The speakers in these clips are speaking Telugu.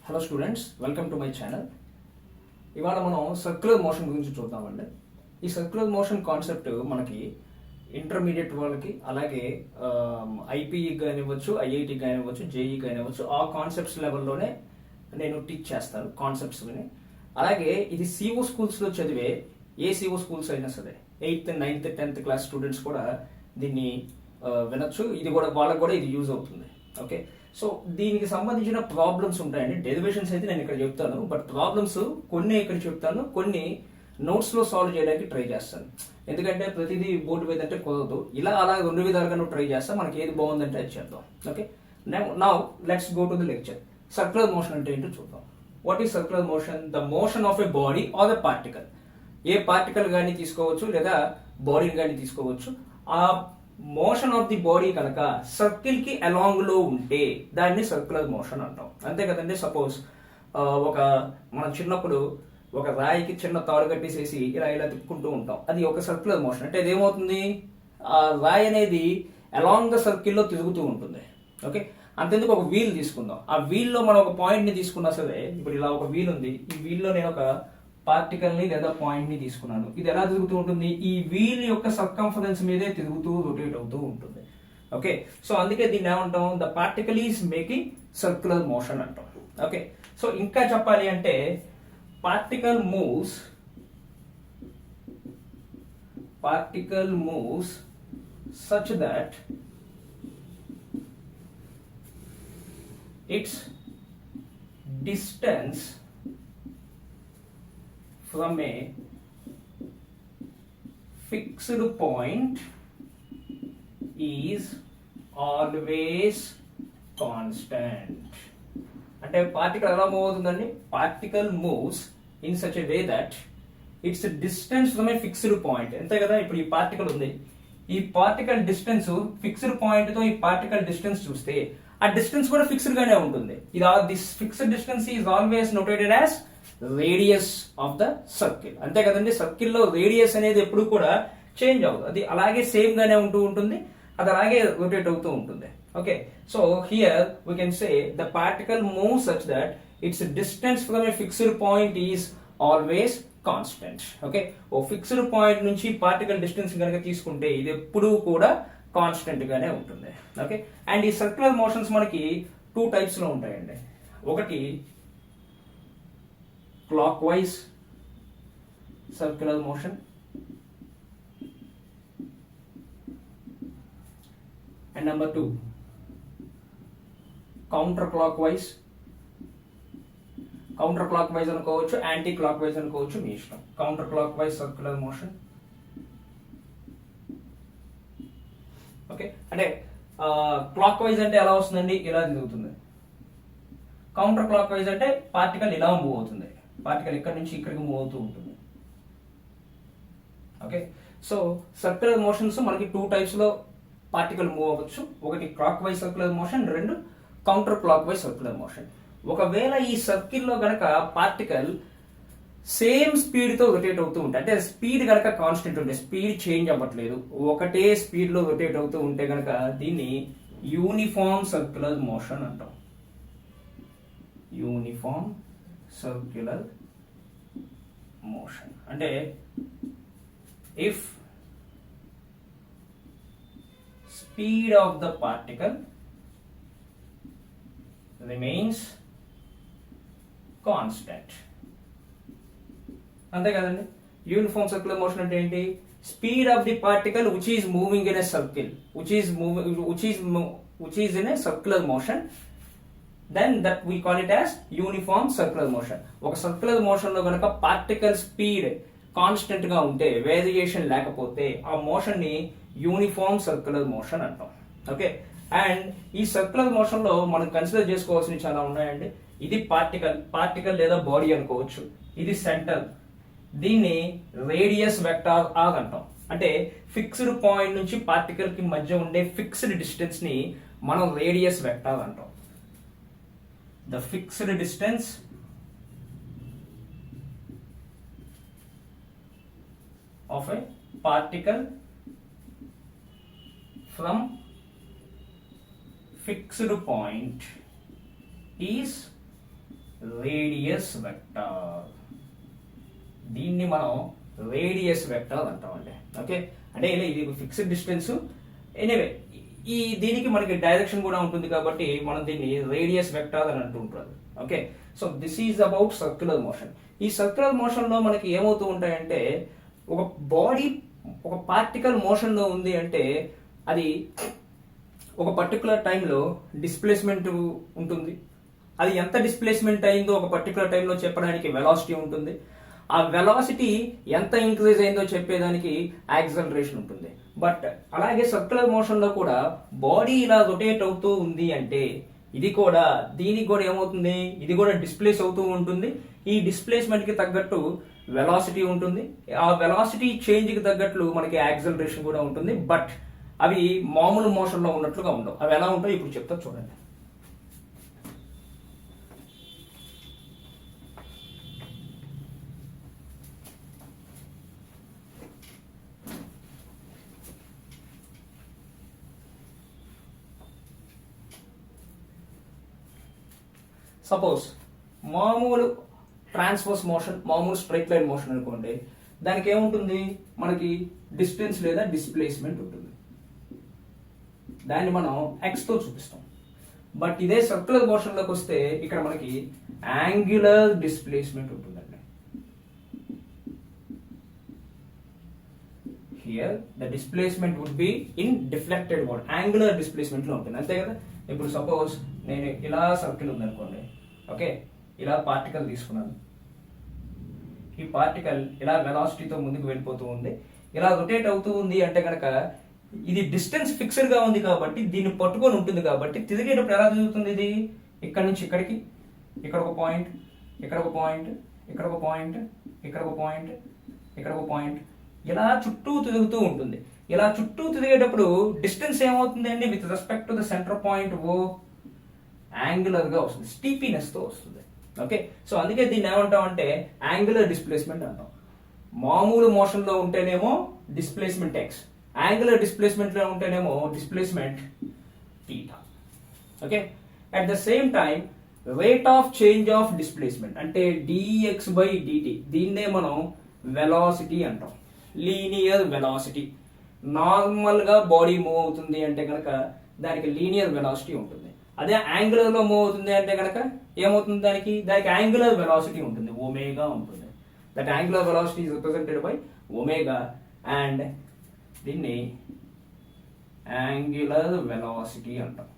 Hello students, welcome to my channel. ఇవాళ మనం సర్క్యులర్ మోషన్ గురించి చూద్దామండి. ఈ సర్క్యులర్ మోషన్ కాన్సెప్ట్ మనకి ఇంటర్మీడియట్ వాళ్ళకి, అలాగే ఐపీఈ కానివ్వచ్చు, ఐఐటి కానివ్వచ్చు, జేఈ కానివ్వచ్చు, ఆ కాన్సెప్ట్స్ లెవెల్లోనే నేను టీచ్ చేస్తాను కాన్సెప్ట్స్ని. అలాగే ఇది సిఓ స్కూల్స్లో చదివే ఏ సిఓ స్కూల్స్ అయినా సరే 8th, 9th, 10th class students కూడా దీన్ని వినొచ్చు. ఇది కూడా వాళ్ళకు కూడా ఇది యూజ్ అవుతుంది. ఓకే, సో దీనికి సంబంధించిన ప్రాబ్లమ్స్ ఉంటాయండి. డెరివేషన్స్ అయితే నేను ఇక్కడ చెప్తాను, బట్ ప్రాబ్లమ్స్ కొన్ని ఇక్కడ చెప్తాను, కొన్ని నోట్స్లో సాల్వ్ చేయడానికి ట్రై చేస్తాను. ఎందుకంటే ప్రతిదీ బోర్డు మీద అంటే కుదరదు. ఇలా అలా రెండు విధాలుగా నువ్వు ట్రై చేస్తా, మనకి ఏది బాగుందంటే అది చేద్దాం. Okay, now let's go to the lecture. Circular motion అంటే ఏంటో చూద్దాం. What is circular motion? The motion of a body or a particle. ఏ పార్టికల్ కానీ తీసుకోవచ్చు, లేదా బాడీని కానీ తీసుకోవచ్చు. ఆ మోషన్ ఆఫ్ ది బాడీ కనుక సర్కిల్ కి అలాంగ్ లో ఉంటే దాన్ని సర్క్యులర్ మోషన్ అంటాం. అంతే కదండి. సపోజ్ మనం చిన్నప్పుడు ఒక రాయికి చిన్న తాడు కట్టేసేసి ఇలా ఇలా తిప్పుకుంటూ ఉంటాం. అది ఒక సర్క్యులర్ మోషన్. అంటే అదేమవుతుంది, ఆ రాయి అనేది అలాంగ్ ద సర్కిల్లో తిరుగుతూ ఉంటుంది. ఓకే, అంతెందుకు ఒక వీల్ తీసుకుందాం. ఆ వీల్లో మనం ఒక పాయింట్ ని తీసుకున్నా సరే, ఇప్పుడు ఇలా ఒక వీల్ ఉంది. ఈ వీల్లో నేను ఒక పార్టికల్ ని లేదా పాయింట్ ని తీసుకున్నాను. ఇది ఎలా తిరుగుతూ ఉంటుంది? ఈ వీల్ యొక్క సర్కంఫరెన్స్ మీదే తిరుగుతూ రొటేట్ అవుతూ ఉంటుంది. ఓకే, సో అందుకే దీన్ని ఏమంటాం? The particle is making circular motion అంటాం. ఓకే, సో ఇంకా చెప్పాలి అంటే particle moves such that its distance from a fixed point is always constant. అంటే పార్టికల్ ఎలా మూవ్ అవుతుందండి? Particle moves in such a way that its distance from a fixed point. అంతే కదా. ఇప్పుడు ఈ పార్టికల్ ఉంది, ఈ పార్టికల్ డిస్టెన్స్ ఫిక్స్డ్ పాయింట్ తో ఈ పార్టికల్ డిస్టెన్స్ చూస్తే ఆ డిస్టెన్స్ కూడా ఫిక్స్డ్ గానే ఉంటుంది. This fixed distance is always noted as radius of the circle. అంతే కదండి. సర్కిల్లో రేడియస్ అనేది ఎప్పుడు కూడా చేంజ్ అవ్వదు. అది అలాగే సేమ్ గానే ఉంటుంది. అది అలాగే రొటేట్ అవుతూ ఉంటుంది. Okay, so here we can say the particle move such that its distance from a fixed point is always constant. Okay, ఓ ఫిక్స్డ్ పాయింట్ నుంచి పార్టికల్ డిస్టెన్స్ కనుక తీసుకుంటే ఇది ఎప్పుడూ కూడా కాన్స్టెంట్ గానే ఉంటుంది. ఓకే, అండ్ ఈ సర్క్యులర్ మోషన్స్ మనకి 2 టైప్స్ లో ఉంటాయండి. ఒకటి clockwise circular motion, and number 2 counter clock wise. Counter clock wise అనుకోవచ్చు, యాంటీ క్లాక్ వైజ్ అనుకోవచ్చు, మీ ఇష్టం. Counter clock wise circular motion. Okay, అంటే క్లాక్ వైజ్ అంటే ఎలా వస్తుందండి? ఇలా తిరుగుతుంది. కౌంటర్ క్లాక్ వైజ్ అంటే పార్టికల్ ఇలా మూవ్ అవుతుంది. పార్టికల్ ఇక్కడ నుంచి ఇక్కడికి మూవ్ అవుతూ ఉంటుంది. ఓకే, సో సర్క్యులర్ మోషన్స్ మనకి 2 టైప్స్ లో పార్టికల్ మూవ్ అవ్వచ్చు. ఒకటి clockwise circular motion, 2 counter clock wise circular motion. ఒకవేళ ఈ సర్కిల్లో గనక పార్టికల్ సేమ్ స్పీడ్ తో రొటేట్ అవుతూ ఉంటే, అంటే స్పీడ్ గనక కాన్స్టెంట్ ఉంటే, స్పీడ్ చేంజ్ అవ్వట్లేదు, ఒకటే స్పీడ్ లో రొటేట్ అవుతూ ఉంటే గనక దీన్ని యూనిఫామ్ సర్క్యులర్ మోషన్ అంటాం. యూనిఫామ్ సర్క్యులర్ మోషన్ అంటే if speed of the particle remains constant. అంతే కదండి. యూనిఫామ్ సర్క్యులర్ మోషన్ అంటే ఏంటి? Speed of the particle which is moving in a circle, which is in a circular motion, then that we call it as uniform circular motion. ఒక సర్క్యులర్ మోషన్ లో గనక పార్టికల్ స్పీడ్ కాన్స్టెంట్ గా ఉంటే, వేరియేషన్ లేకపోతే, ఆ మోషన్ ని యూనిఫామ్ సర్క్యులర్ మోషన్ అంటాం. ఓకే, అండ్ ఈ సర్క్యులర్ మోషన్ లో మనం కన్సిడర్ చేసుకోవాల్సినవి చాలా ఉన్నాయండి. ఇది పార్టికల్ లేదా బాడీ అనుకోవచ్చు. ఇది సెంటర్, దీన్ని రేడియస్ వెక్టార్ ఆర్ అంటాం. అంటే ఫిక్స్డ్ పాయింట్ నుంచి పార్టికల్ కి మధ్య ఉండే ఫిక్స్డ్ డిస్టెన్స్ ని మనం రేడియస్ వెక్టార్ అంటాం. The fixed distance of a particle from fixed point is radius vector. దీన్ని మనం రేడియస్ వెక్టర్ అంటామండి. ఓకే, అంటే ఇది ఫిక్స్డ్ డిస్టెన్స్. ఎనీవే దీనికి మనకి డైరెక్షన్ కూడా ఉంటుంది కాబట్టి మనం దీన్ని రేడియస్ వెక్టర్ అని అంటుంటారు. Okay, so this is about circular motion. ఈ సర్క్యులర్ మోషన్ లో మనకి ఏమవుతూ ఉంటాయంటే, ఒక బాడీ ఒక పార్టికల్ మోషన్ లో ఉంది అంటే అది ఒక పర్టికులర్ టైంలో డిస్ప్లేస్మెంట్ ఉంటుంది. అది ఎంత డిస్ప్లేస్మెంట్ అయిందో ఒక పర్టికులర్ టైంలో చెప్పడానికి వెలాసిటీ ఉంటుంది. ఆ వెలాసిటీ ఎంత ఇంక్రీజ్ అయిందో చెప్పేదానికి యాక్సలరేషన్ ఉంటుంది. బట్ అలాగే సర్క్యులర్ మోషన్ లో కూడా బాడీ ఇలా రొటేట్ అవుతూ ఉంది అంటే ఇది కూడా దీనికి కూడా ఏమవుతుంది, ఇది కూడా డిస్ప్లేస్ అవుతూ ఉంటుంది. ఈ డిస్ప్లేస్మెంట్ కి తగ్గట్టు వెలాసిటీ ఉంటుంది. ఆ వెలాసిటీ చేంజ్ కి తగ్గట్లు మనకి యాక్సలరేషన్ కూడా ఉంటుంది. బట్ అవి మామూలు మోషన్ లో ఉన్నట్లుగా ఉండవు. అవి ఎలా ఉంటాయో ఇప్పుడు చెప్తా చూడండి. సపోజ్ మామూలు ట్రాన్స్వర్స్ మోషన్, మామూలు స్ట్రైట్ లైన్ మోషన్ అనుకోండి, దానికి ఏముంటుంది, మనకి డిస్టెన్స్ లేదా డిస్ప్లేస్మెంట్ ఉంటుంది. దాన్ని మనం ఎక్స్ తో చూపిస్తాం. బట్ ఇదే సర్క్యులర్ మోషన్ లోకి వస్తే ఇక్కడ మనకి యాంగులర్ డిస్ప్లేస్మెంట్ ఉంటుందండి. Here the displacement would be in deflected mode, angular displacement లో ఉంటుంది, అంతే కదా. ఇప్పుడు సపోజ్ నేను ఇలా సర్కిల్ ఉందనుకోండి, ఓకే, ఇలా పార్టికల్ తీసుకున్నాను. ఈ పార్టికల్ ఇలా వెలాసిటీతో ముందుకు వెళ్ళిపోతూ ఉంది, ఇలా రొటేట్ అవుతూ ఉంది అంటే కనుక ఇది డిస్టెన్స్ ఫిక్స్డ్ గా ఉంది కాబట్టి దీన్ని పట్టుకొని ఉంటుంది కాబట్టి తిరిగేటప్పుడు ఎలా తిరుగుతుంది, ఇది ఇక్కడ నుంచి ఇక్కడికి, ఇక్కడ ఒక పాయింట్, ఇక్కడ ఒక పాయింట్, ఇక్కడ ఒక పాయింట్, ఇక్కడ ఒక పాయింట్, ఇక్కడ ఒక పాయింట్, ఇలా చుట్టూ తిరుగుతూ ఉంటుంది. ఇలా చుట్టూ తిరిగేటప్పుడు డిస్టెన్స్ ఏమవుతుంది అండి, with respect to the centre point ఓ యాంగులర్ గా వస్తుంది, స్టీపీనెస్ తో వస్తుంది. ఓకే, సో అందుకే దీన్ని ఏమంటాం అంటే యాంగులర్ డిస్ప్లేస్మెంట్ అంటాం. మామూలు మోషన్ లో ఉంటేనేమో డిస్ప్లేస్మెంట్ ఎక్స్, యాంగులర్ డిస్ప్లేస్మెంట్ లో ఉంటేనేమో displacement theta. Okay, at the same time rate of change of displacement అంటే dx బై dt, దీన్నే మనం వెలాసిటీ అంటాం, లీనియర్ వెలాసిటీ. నార్మల్ గా బాడీ మూవ్ అవుతుంది అంటే కనుక దానికి లీనియర్ వెలాసిటీ ఉంటుంది. అదే యాంగులర్ లో మూవ్ అవుతుంది అంటే కనుక ఏమవుతుంది, దానికి యాంగులర్ వెలాసిటీ ఉంటుంది, ఒమేగా ఉంటుంది. That angular velocity is represented by omega and దీన్ని యాంగులర్ వెలాసిటీ అంటాం,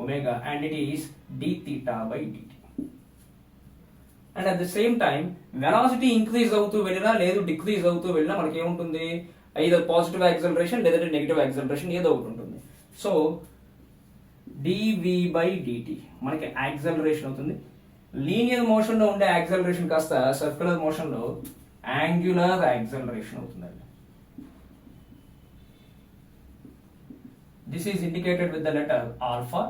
omega, and it is d theta by dt. And at the same time velocity increase అవుతూ వెళ్ళినా లేదు డిక్రీజ్ అవుతూ వెళ్ళినా మనకి ఏముంటుంది, ఐదర్ పాజిటివ్ యాక్సలరేషన్ లేదంటే నెగిటివ్ యాక్సలరేషన్ ఏదో ఒకటి ఉంటుంది. సో dv by dt మనకి యాక్సలరేషన్ అవుతుంది. లీనియర్ మోషన్ లో ఉండే యాక్సలరేషన్ కాస్త సర్క్యులర్ మోషన్ లో యాంగులర్ యాక్సలరేషన్ అవుతుందండి. This is indicated with the letter alpha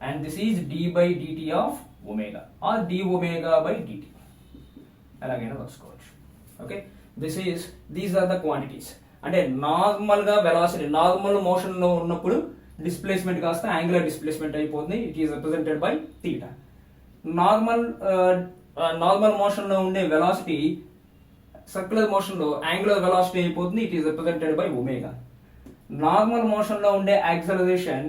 and this is d by dt of omega or d omega by dt, అలాగైనా రాసుకోవచ్చు. Okay, these are the quantities. అంటే నార్మల్ గా వెలాసిటీ నార్మల్ మోషన్ లో ఉన్నప్పుడు డిస్ప్లేస్మెంట్ కాస్త యాంగులర్ డిస్ప్లేస్మెంట్ అయిపోతుంది, it is represented by theta. Normal motion లో ఉండే వెలాసిటీ సర్క్యులర్ మోషన్ లో యాంగులర్ వెలాసిటీ అయిపోతుంది, it is represented by omega. Normal motion లో ఉండే యాక్సలరేషన్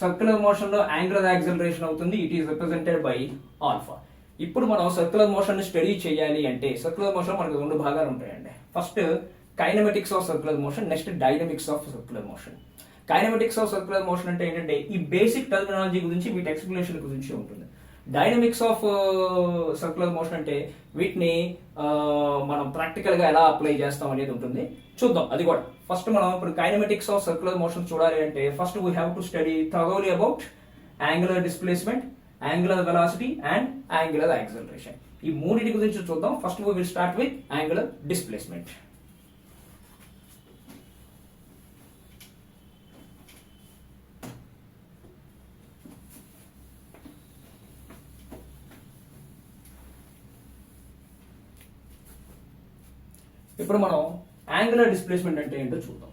సర్క్యులర్ మోషన్ లో యాంగులర్ యాక్సలరేషన్ అవుతుంది, it is represented by alpha. ఇప్పుడు మనం సర్క్యులర్ మోషన్ ని స్టడీ చేయాలి అంటే సర్క్యులర్ మోషన్ మనకు రెండు భాగాలు ఉంటాయండి. First kinematics of circular motion, next dynamics of circular motion. Kinematics of circular motion అంటే ఏంటంటే ఈ బేసిక్ టర్మినాలజీ గురించి, వీటి ఎక్స్ప్లెనేషన్ గురించి ఉంటుంది. డైనమిక్స్ ఆఫ్ సర్క్యులర్ మోషన్ అంటే వీటిని మనం ప్రాక్టికల్ గా ఎలా అప్లై చేస్తాం అనేది ఉంటుంది, చూద్దాం అది కూడా. ఫస్ట్ మనం ఇప్పుడు కైనమెటిక్స్ ఆఫ్ సర్క్యులర్ మోషన్ చూడాలి అంటే first we have to study thoroughly about angular displacement, angular velocity and angular acceleration. ఈ మూడింటి గురించి చూద్దాం. First we will start with angular displacement. ఇప్పుడు మనం యాంగులర్ డిస్ప్లేస్మెంట్ అంటే ఏంటో చూద్దాం.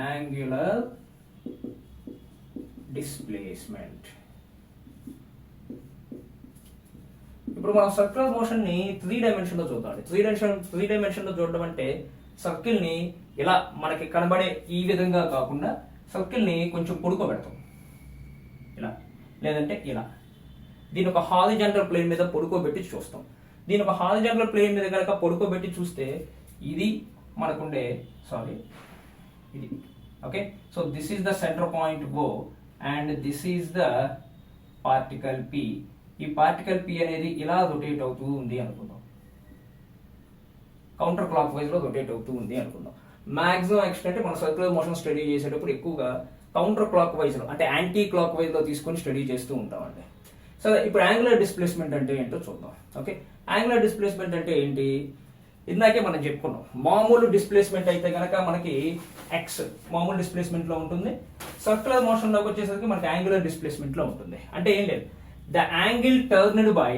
యాంగులర్ డిస్ప్లేస్మెంట్ ఇప్పుడు మనం సర్క్యులర్ మోషన్ ని 3 డైమెన్షన్ లో చూద్దాం. 3 డైమెన్షన్ లో చూడడం అంటే సర్కిల్ ని ఇలా మనకి కనబడే ఈ విధంగా కాకుండా సర్కిల్ ని కొంచెం పొడుకోబెడతాం, ఇలా లేదంటే ఇలా. దీని ఒక హారిజాంటల్ ప్లేన్ మీద పొడుకోబెట్టి చూస్తాం. దీని ఒక హారిజాంటల్ ప్లేన్ మీద కనుక పొడుకోబెట్టి చూస్తే ఇది మనకుండే ఇది. Okay, so this is the centre point O and this is the particle P. ఈ పార్టికల్ P అనేది ఇలా రొటేట్ అవుతూ ఉంది అనుకుందాం, కౌంటర్ క్లాక్ వైజ్ లో రొటేట్ అవుతూ ఉంది అనుకుందాం. మాక్సిమం ఎక్స్టెంట్ మనం సర్క్యులర్ మోషన్ స్టడీ చేసేటప్పుడు ఎక్కువగా కౌంటర్ క్లాక్ వైజ్ లో అంటే యాంటీ క్లాక్ వైజ్ లో తీసుకొని స్టడీ చేస్తూ ఉంటామండి. సరే, ఇప్పుడు యాంగులర్ డిస్ప్లేస్మెంట్ అంటే ఏంటో చూద్దాం. ఓకే, యాంగులర్ డిస్ప్లేస్మెంట్ అంటే ఏంటి? ఇందాకే మనం చెప్పుకున్నాం. మామూలు డిస్ప్లేస్మెంట్ అయితే కనుక మనకి ఎక్స్ మామూలు డిస్ప్లేస్మెంట్ లో ఉంటుంది. సర్క్యులర్ మోషన్ లోకి వచ్చేసరికి మనకి యాంగులర్ డిస్ప్లేస్మెంట్ లో ఉంటుంది. అంటే ఏం లేదు, the angle turned by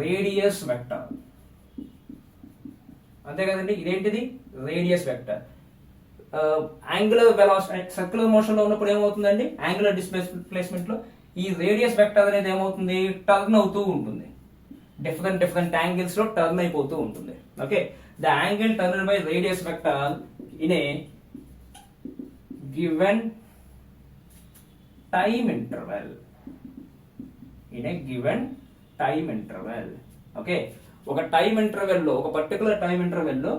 radius vector. అంతే కదండి, ఇదేంటిది radius vector. Angular velocity circular motion లో ఉన్నప్పుడు ఏమవుతుందండి, యాంగులర్ డిస్ప్లేస్మెంట్ లో ఈ రేడియస్ వెక్టర్ అనేది ఏమవుతుంది, టర్న్ అవుతూ ఉంటుంది. డిఫరెంట్ యాంగిల్స్ లో టర్న్ అయిపోతూ ఉంటుంది. Okay, the angle turn by radius vector in a given time interval. Okay, ఒక టైం ఇంటర్వెల్ లో, ఒక పర్టికులర్ టైం ఇంటర్వెల్ లో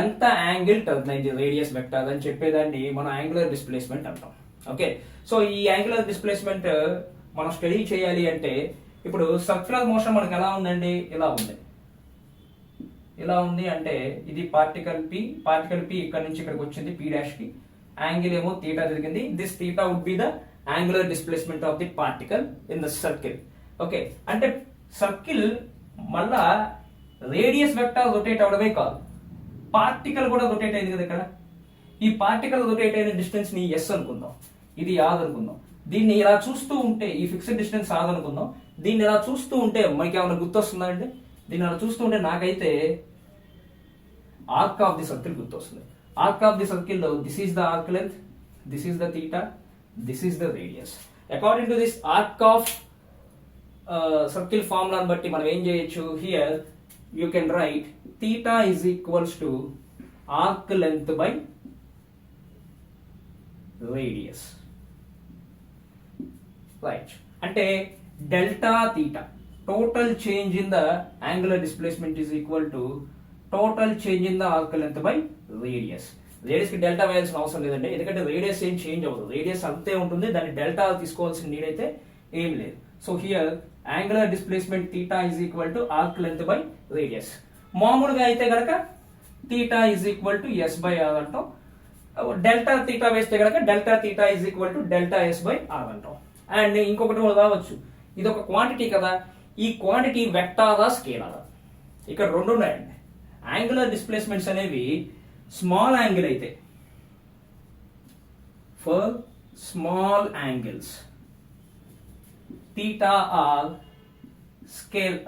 ఎంత యాంగిల్ టర్న్ అయింది రేడియస్ వెక్టర్ అని చెప్పేదాన్ని మనం యాంగులర్ డిస్ప్లేస్మెంట్ అంటాం. ఓకే, సో ఈ యాంగులర్ డిస్ప్లేస్మెంట్ మనం స్టడీ చేయాలి అంటే ఇప్పుడు సర్క్యులర్ మోషన్ మనకి ఎలా ఉందండి, ఇలా ఉంది అంటే ఇది పార్టికల్ P ఇక్కడ నుంచి ఇక్కడికి వచ్చింది P' కి. యాంగిల్ ఏమో తీటా జరిగింది. This theta would be the angular displacement of the particle in the circle. Okay, అంటే సర్కిల్ మళ్ళా రేడియస్ వెక్టర్ రొటేట్ అవడమే కాదు, పార్టికల్ కూడా రొటేట్ అయింది కదా ఇక్కడ. ఈ పార్టికల్ రొటేట్ అయిన డిస్టెన్స్ ని S అనుకుందాం, ఇది R అనుకుందాం. దీన్ని ఇలా చూస్తూ ఉంటే ఈ ఫిక్స్డ్ డిస్టెన్స్ R అనుకుందాం. దీన్ని ఇలా చూస్తూ ఉంటే మనకి ఏమైనా గుర్తొస్తుందా అండి? దీన్ని అలా చూస్తూ ఉంటే నాకైతే ఆర్క్ ఆఫ్ ది సర్కిల్ గుర్తొస్తుంది. ఆర్క్ ఆఫ్ ది సర్కిల్ లో this is the arc length, this is the theta, this is the radius. According to this arc of circle ఫార్ములాని బట్టి మనం ఏం చేయొచ్చు, here you can write theta is equals to arc length by radius. Right, అంటే delta theta, total change in the angular displacement is equal to total change in the arc length by radius. Radius కి డెల్టా వేయాల్సిన అవసరం లేదండి, ఎందుకంటే రేడియస్ ఏం చేంజ్ అవ్వదు, రేడియస్ అంతే ఉంటుంది. దాన్ని డెల్టా తీసుకోవాల్సిన నీడ్ అయితే ఏం లేదు. So here angular displacement theta is equal to arc length by radius. మామూలుగా అయితే కనుక theta is equal to S by R అంటాం. డెల్టా థీటా వేస్తే కనుక delta theta is equal to delta S by R అంటాం. అండ్ ఇంకొకటి రావచ్చు, ఇది ఒక క్వాంటిటీ కదా, ఈ క్వాంటిటీ వెక్టారా స్కేలారా? ఇక్కడ రెండు ఉన్నాయండి. యాంగులర్ డిస్ప్లేస్మెంట్స్ అనేవి స్మాల్ యాంగిల్ అయితే, for small angles theta are scale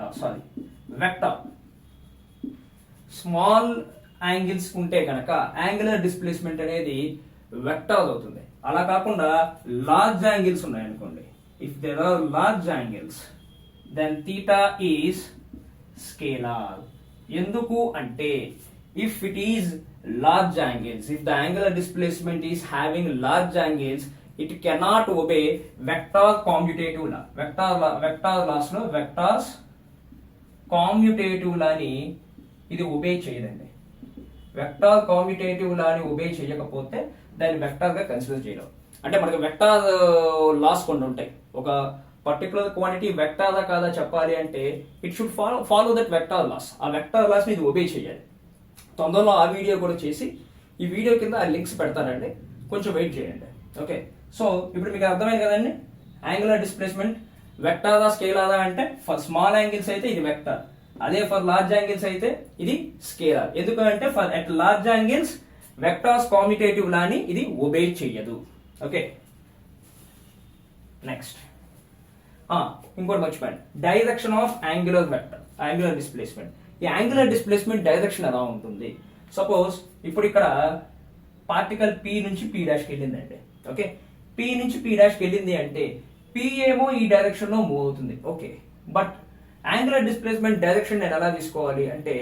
vector. Small angles ఉంటే కనుక యాంగులర్ డిస్ప్లేస్మెంట్ అనేది వెక్టర్ అవుతుంది. అలా కాకుండా లార్జ్ యాంగిల్స్ ఉన్నాయనుకోండి, if there are large angles then theta is scalar. ఎందుకు అంటే if it is large angles, if the angular displacement is having large angles, it cannot obey vector commutative law. Vector laws లో వెక్టార్స్ కామ్యుటేటివ్ లాని ఇది ఒబే చేయదండి. వెక్టార్ కామ్యుటేటివ్ లాని ఒబే చేయకపోతే దాన్ని వెక్టార్ గా కన్సిడర్ చేయడం. అంటే మనకి వెక్టార్ లాస్ కొన్ని ఉంటాయి. ఒక పర్టికులర్ క్వాంటిటీ వెక్టారా కాదా చెప్పాలి అంటే it should follow that vector loss. ఆ వెక్టార్ లాస్ ని ఇది ఒబే చేయాలి. తొందరలో ఆ వీడియో కూడా చేసి ఈ వీడియో కింద ఆ లింక్స్ పెడతానండి, కొంచెం వెయిట్ చేయండి. ఓకే, సో ఇప్పుడు మీకు అర్థమైంది కదండి, యాంగులర్ డిస్ప్లేస్మెంట్ వెక్టారా స్కేలారా అంటే ఫర్ స్మాల్ యాంగిల్స్ అయితే ఇది వెక్టార్, అదే ఫర్ లార్జ్ యాంగిల్స్ అయితే ఇది స్కేలార్. ఎందుకంటే for at large angles vectors commutative లాని ఇది ఒబే చెయ్యదు. ఓకే, నెక్స్ట్ ఇంకోటి మర్చిపోయాను, direction of angular vector, angular displacement. ఈ యాంగులర్ డిస్ప్లేస్మెంట్ డైరెక్షన్ ఎలా ఉంటుంది? సపోజ్ ఇప్పుడు ఇక్కడ పార్టికల్ పి నుంచి పి డాష్కి వెళ్ళిందండి. ఓకే, పి నుంచి పి డాష్కి వెళ్ళింది అంటే పి ఏమో ఈ డైరెక్షన్ లో మూవ్ అవుతుంది. Okay, but angular displacement direction నేను ఎలా తీసుకోవాలి అంటే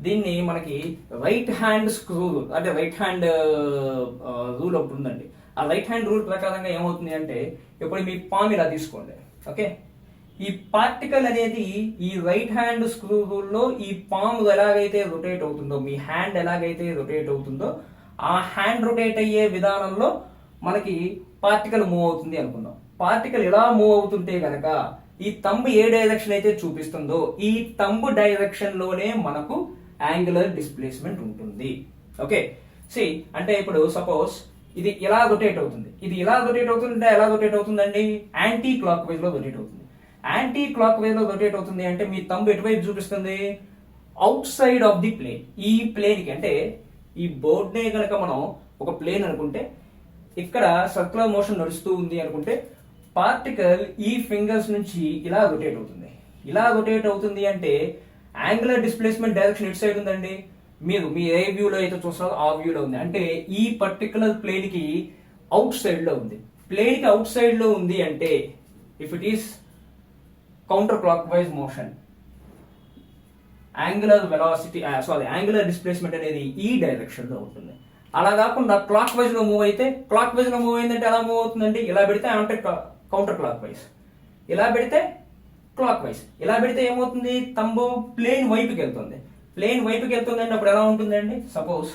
దీన్ని మనకి రైట్ హ్యాండ్ స్క్రూ రూల్ అంటే రైట్ హ్యాండ్ రూల్ ఒకటి ఉందండి. ఆ రైట్ హ్యాండ్ రూల్ ప్రకారంగా ఏమవుతుంది అంటే ఇప్పుడు మీ పామ్ ఇలా తీసుకోండి. ఓకే, ఈ పార్టికల్ అనేది ఈ రైట్ హ్యాండ్ స్క్రూ రూల్లో ఈ పామ్ ఎలాగైతే రొటేట్ అవుతుందో, మీ హ్యాండ్ ఎలాగైతే రొటేట్ అవుతుందో ఆ హ్యాండ్ రొటేట్ అయ్యే విధానంలో మనకి పార్టికల్ మూవ్ అవుతుంది అనుకుందాం. పార్టికల్ ఇలా మూవ్ అవుతుంటే గనక ఈ తంబు ఏ డైరెక్షన్ అయితే చూపిస్తుందో ఈ తంబు డైరెక్షన్ లోనే మనకు యాంగులర్ డిస్ప్లేస్మెంట్ ఉంటుంది. ఓకే, సి అంటే ఇప్పుడు సపోజ్ ఇది ఇలా రొటేట్ అవుతుంది, ఇది ఇలా రొటేట్ అవుతుంటే ఎలా రొటేట్ అవుతుందండి? యాంటీ క్లాక్ వైజ్ లో రొటేట్ అవుతుంది. యాంటీ క్లాక్ వైజ్ లో రొటేట్ అవుతుంది అంటే మీ తంబు ఎటువైపు చూపిస్తుంది? Outside of the plane. ఈ ప్లేన్ కి అంటే ఈ బోర్డ్ నే కనుక మనం ఒక ప్లేన్ అనుకుంటే ఇక్కడ సర్క్యులర్ మోషన్ నడుస్తూ ఉంది అనుకుంటే పార్టికల్ ఈ ఫింగర్స్ నుంచి ఇలా రొటేట్ అవుతుంది. ఇలా రొటేట్ అవుతుంది అంటే యాంగులర్ డిస్ప్లేస్మెంట్ డైరెక్షన్ ఇటు సైడ్ ఉందండి. మీరు మీ ఏ వ్యూలో అయితే చూస్తారో ఆ వ్యూలో ఉంది. అంటే ఈ పర్టికులర్ ప్లేన్ కి అవుట్ సైడ్ లో ఉంది. ప్లేన్ కి అవుట్ సైడ్ లో ఉంది అంటే if it is counter clock wise motion, angular velocity angular displacement అనేది ఈ డైరెక్షన్ లో ఉంటుంది. అలా కాకుండా క్లాక్ వైజ్ లో మూవ్ అయితే, క్లాక్ వైజ్ లో మూవ్ అయిందంటే ఎలా మూవ్ అవుతుందండి? ఇలా పెడితే అంటే కౌంటర్ క్లాక్ వైజ్, ఇలా పెడితే క్లాక్ వైజ్. ఇలా పెడితే ఏమవుతుంది? తంబు ప్లేన్ వైపుకి వెళ్తుంది. ప్లేన్ వైపుకి వెళ్తుంది అన్నప్పుడు ఎలా ఉంటుందండి? Suppose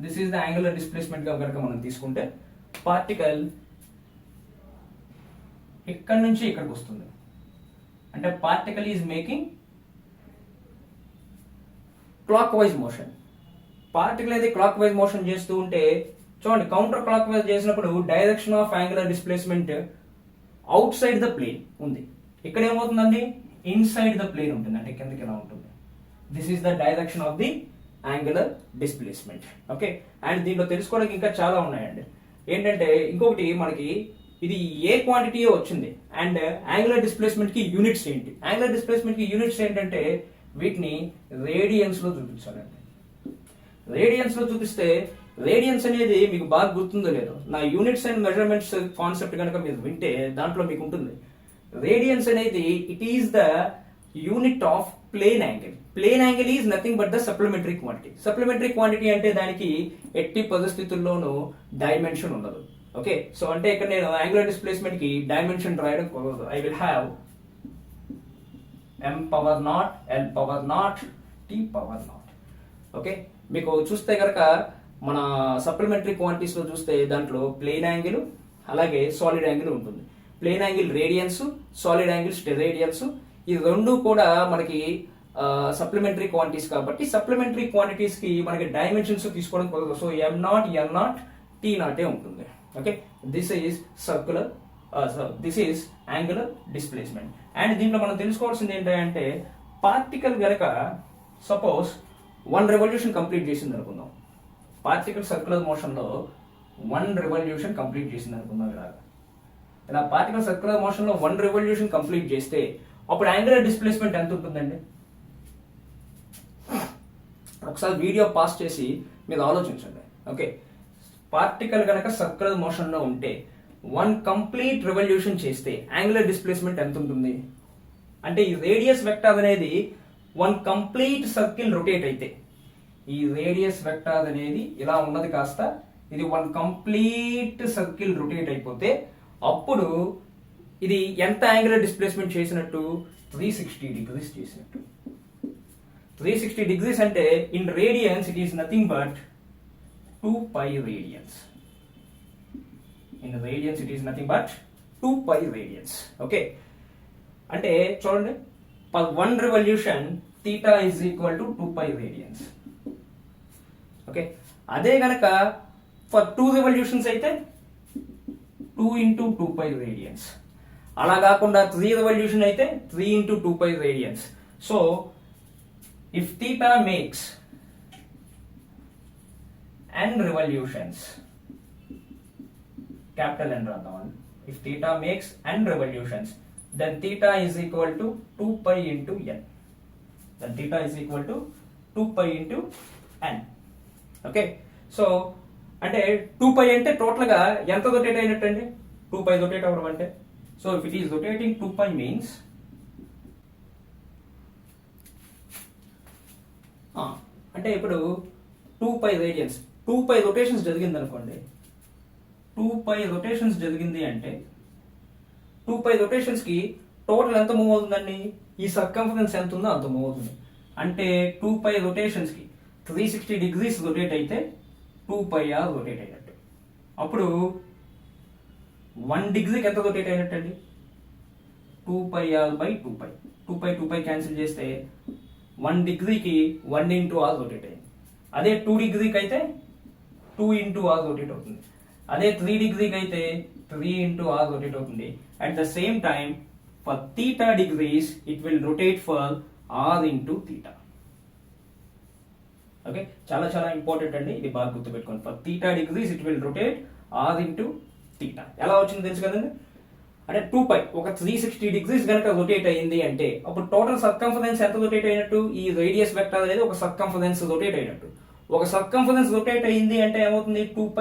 this is the angular displacement గా కనుక మనం తీసుకుంటే పార్టికల్ ఇక్కడ నుంచి ఇక్కడికి వస్తుంది. అంటే particle is making clockwise motion. Particle అయితే క్లాక్ వైజ్ మోషన్ చేస్తూ ఉంటే చూడండి, కౌంటర్ క్లాక్ వైజ్ చేసినప్పుడు direction of angular displacement outside the plane ఉంది. ఇక్కడ ఏమవుతుందండి? ఇన్సైడ్ ద ప్లేన్ ఉంటుంది. అంటే కిందకి ఎలా ఉంటుంది? This is the direction of the angular displacement. Okay, and దీంట్లో తెలుసుకోవడానికి ఇంకా చాలా ఉన్నాయండి. ఏంటంటే ఇంకొకటి మనకి ఇది ఏ క్వాంటిటీ వచ్చింది అండ్ యాంగులర్ డిస్ప్లేస్మెంట్ కి యూనిట్స్ ఏంటి? యాంగులర్ డిస్ప్లేస్మెంట్ కి యూనిట్స్ ఏంటంటే వీటిని రేడియన్స్ లో చూపించాలండి. రేడియన్స్ లో చూపిస్తే రేడియన్స్ అనేది మీకు బాగా గుర్తుందో లేదో, నా యూనిట్స్ అండ్ మెజర్మెంట్స్ కాన్సెప్ట్ కనుక మీరు వింటే దాంట్లో మీకు ఉంటుంది. రేడియన్స్ అనేది it is the unit of plane angle. Plane angle is nothing but the supplementary quantity. Supplementary quantity అంటే దానికి ఎట్టి పరిస్థితుల్లోనూ డైమెన్షన్ ఉండదు. ఓకే, సో అంటే ఇక్కడ నేను యాంగులర్ డిస్ప్లేస్మెంట్ కి డైమెన్షన్ రాయడం కుదరదు. I will have m power naught, l power naught, t power naught. Okay, మీకు చూస్తే కనుక మన సప్లిమెంటరీ క్వాంటిటీస్ లో చూస్తే దాంట్లో ప్లేన్ యాంగిల్ అలాగే సాలిడ్ యాంగిల్ ఉంటుంది. Plane angle radians, solid angle steradians. ఈ రెండు కూడా మనకి సప్లిమెంటరీ క్వాంటిటీస్ కాబట్టి సప్లిమెంటరీ క్వాంటిటీస్ కి మనకి డైమెన్షన్స్ తీసుకోవడం కుదరదు. సో m0, n0, t0 ఉంటుంది. Okay, this is circular this is angular displacement. And దీంట్లో మనం తెలుసుకోవాల్సింది ఏంటంటే పార్టికల్ గనక సపోజ్ 1 రెవల్యూషన్ కంప్లీట్ చేసింది అనుకుందాం. పార్టికల్ సర్క్యులర్ మోషన్ లో 1 రెవల్యూషన్ కంప్లీట్ చేసింది అనుకుందాం. ఇలా పార్టికల్ సర్క్యులర్ మోషన్ లో 1 రెవల్యూషన్ కంప్లీట్ చేస్తే అప్పుడు యాంగులర్ డిస్ప్లేస్మెంట్ ఎంత ఉంటుందండి? ఒకసారి వీడియో పాస్ చేసి మీరు ఆలోచించండి. ఓకే, పార్టికల్ కనుక సర్క్యులర్ మోషన్ లో ఉంటే 1 కంప్లీట్ రెవల్యూషన్ చేస్తే యాంగులర్ డిస్ప్లేస్మెంట్ ఎంత ఉంటుంది? అంటే ఈ రేడియస్ వెక్టార్ అనేది 1 కంప్లీట్ సర్కిల్ రొటేట్ అయితే, ఈ రేడియస్ వెక్టార్ అనేది ఇలా ఉన్నది కాస్త ఇది 1 కంప్లీట్ సర్కిల్ రొటేట్ అయిపోతే అప్పుడు ఇది ఎంత యాంగులర్ డిస్ప్లేస్మెంట్ చేసినట్టు? 360 degrees చేసినట్టు. 360 degrees అంటే in radians it is nothing but 2 pi radians. In radians it is nothing but 2 pi radians. Okay, అంటే చూడండి, for 1 revolution theta is equal to 2 pi radians. Okay, అదే గనక for 2 revolutions అయితే 2 into 2 pi radians. అలా కాకుండా 3 revolution అయితే 3 into 2 pi radians. So if theta makes n revolutions, capital N రాద్దాం. If theta makes n revolutions, then theta is equal to 2 pi into n. Then theta is equal to 2π into n. Okay, so అంటే 2π అంటే టోటల్గా ఎంత రొటేట్ అయినట్టు అండి? 2π రొటేట్ అవ్వడం అంటే, so if it is rotating 2π means అంటే ఇప్పుడు 2π రేడియన్స్, 2π రొటేషన్స్ జరిగింది అనుకోండి, 2π రొటేషన్స్ జరిగింది అంటే 2π రొటేషన్స్కి టోటల్ ఎంత మూవ్ అవుతుందండి? ఈ సర్కంఫరెన్స్ ఎంత ఉందో అంత మూవ్ అవుతుంది. అంటే 2π రొటేషన్స్కి 360 degrees రొటేట్ అయితే 2πr రొటేట్ అయినట్టు. అప్పుడు 1 డిగ్రీకి ఎంత రొటేట్ అయినట్టు అండి? 2πr/2π. 2π క్యాన్సిల్ చేస్తే 1 డిగ్రీకి 1 into r రొటేట్ అయింది. అదే 2 డిగ్రీకి అయితే 2 into r రొటేట్ అవుతుంది. అదే 3 డిగ్రీకి అయితే 3 into r రొటేట్ అవుతుంది. At the same time for theta degrees it will rotate for r into theta. Okay, చాలా చాలా ఇంపార్టెంట్ అండి, ఇది బాగా గుర్తుపెట్టుకోండి. For theta degrees it will rotate r into theta. ఎలా వచ్చింది తెలుసు కదండి? అంటే 2π ఒక 360 degrees కనుక రొటేట్ అయ్యింది అంటే అప్పుడు టోటల్ సర్కంఫరెన్స్ ఎంత రొటేట్ అయినట్టు? ఈ రేడియస్ వెక్టర్ అనేది ఒక సర్కంఫరెన్స్ రొటేట్ అయినట్టు. ఒక సర్కంఫరెన్స్ రొటేట్ అయ్యింది అంటే ఏమవుతుంది? 2π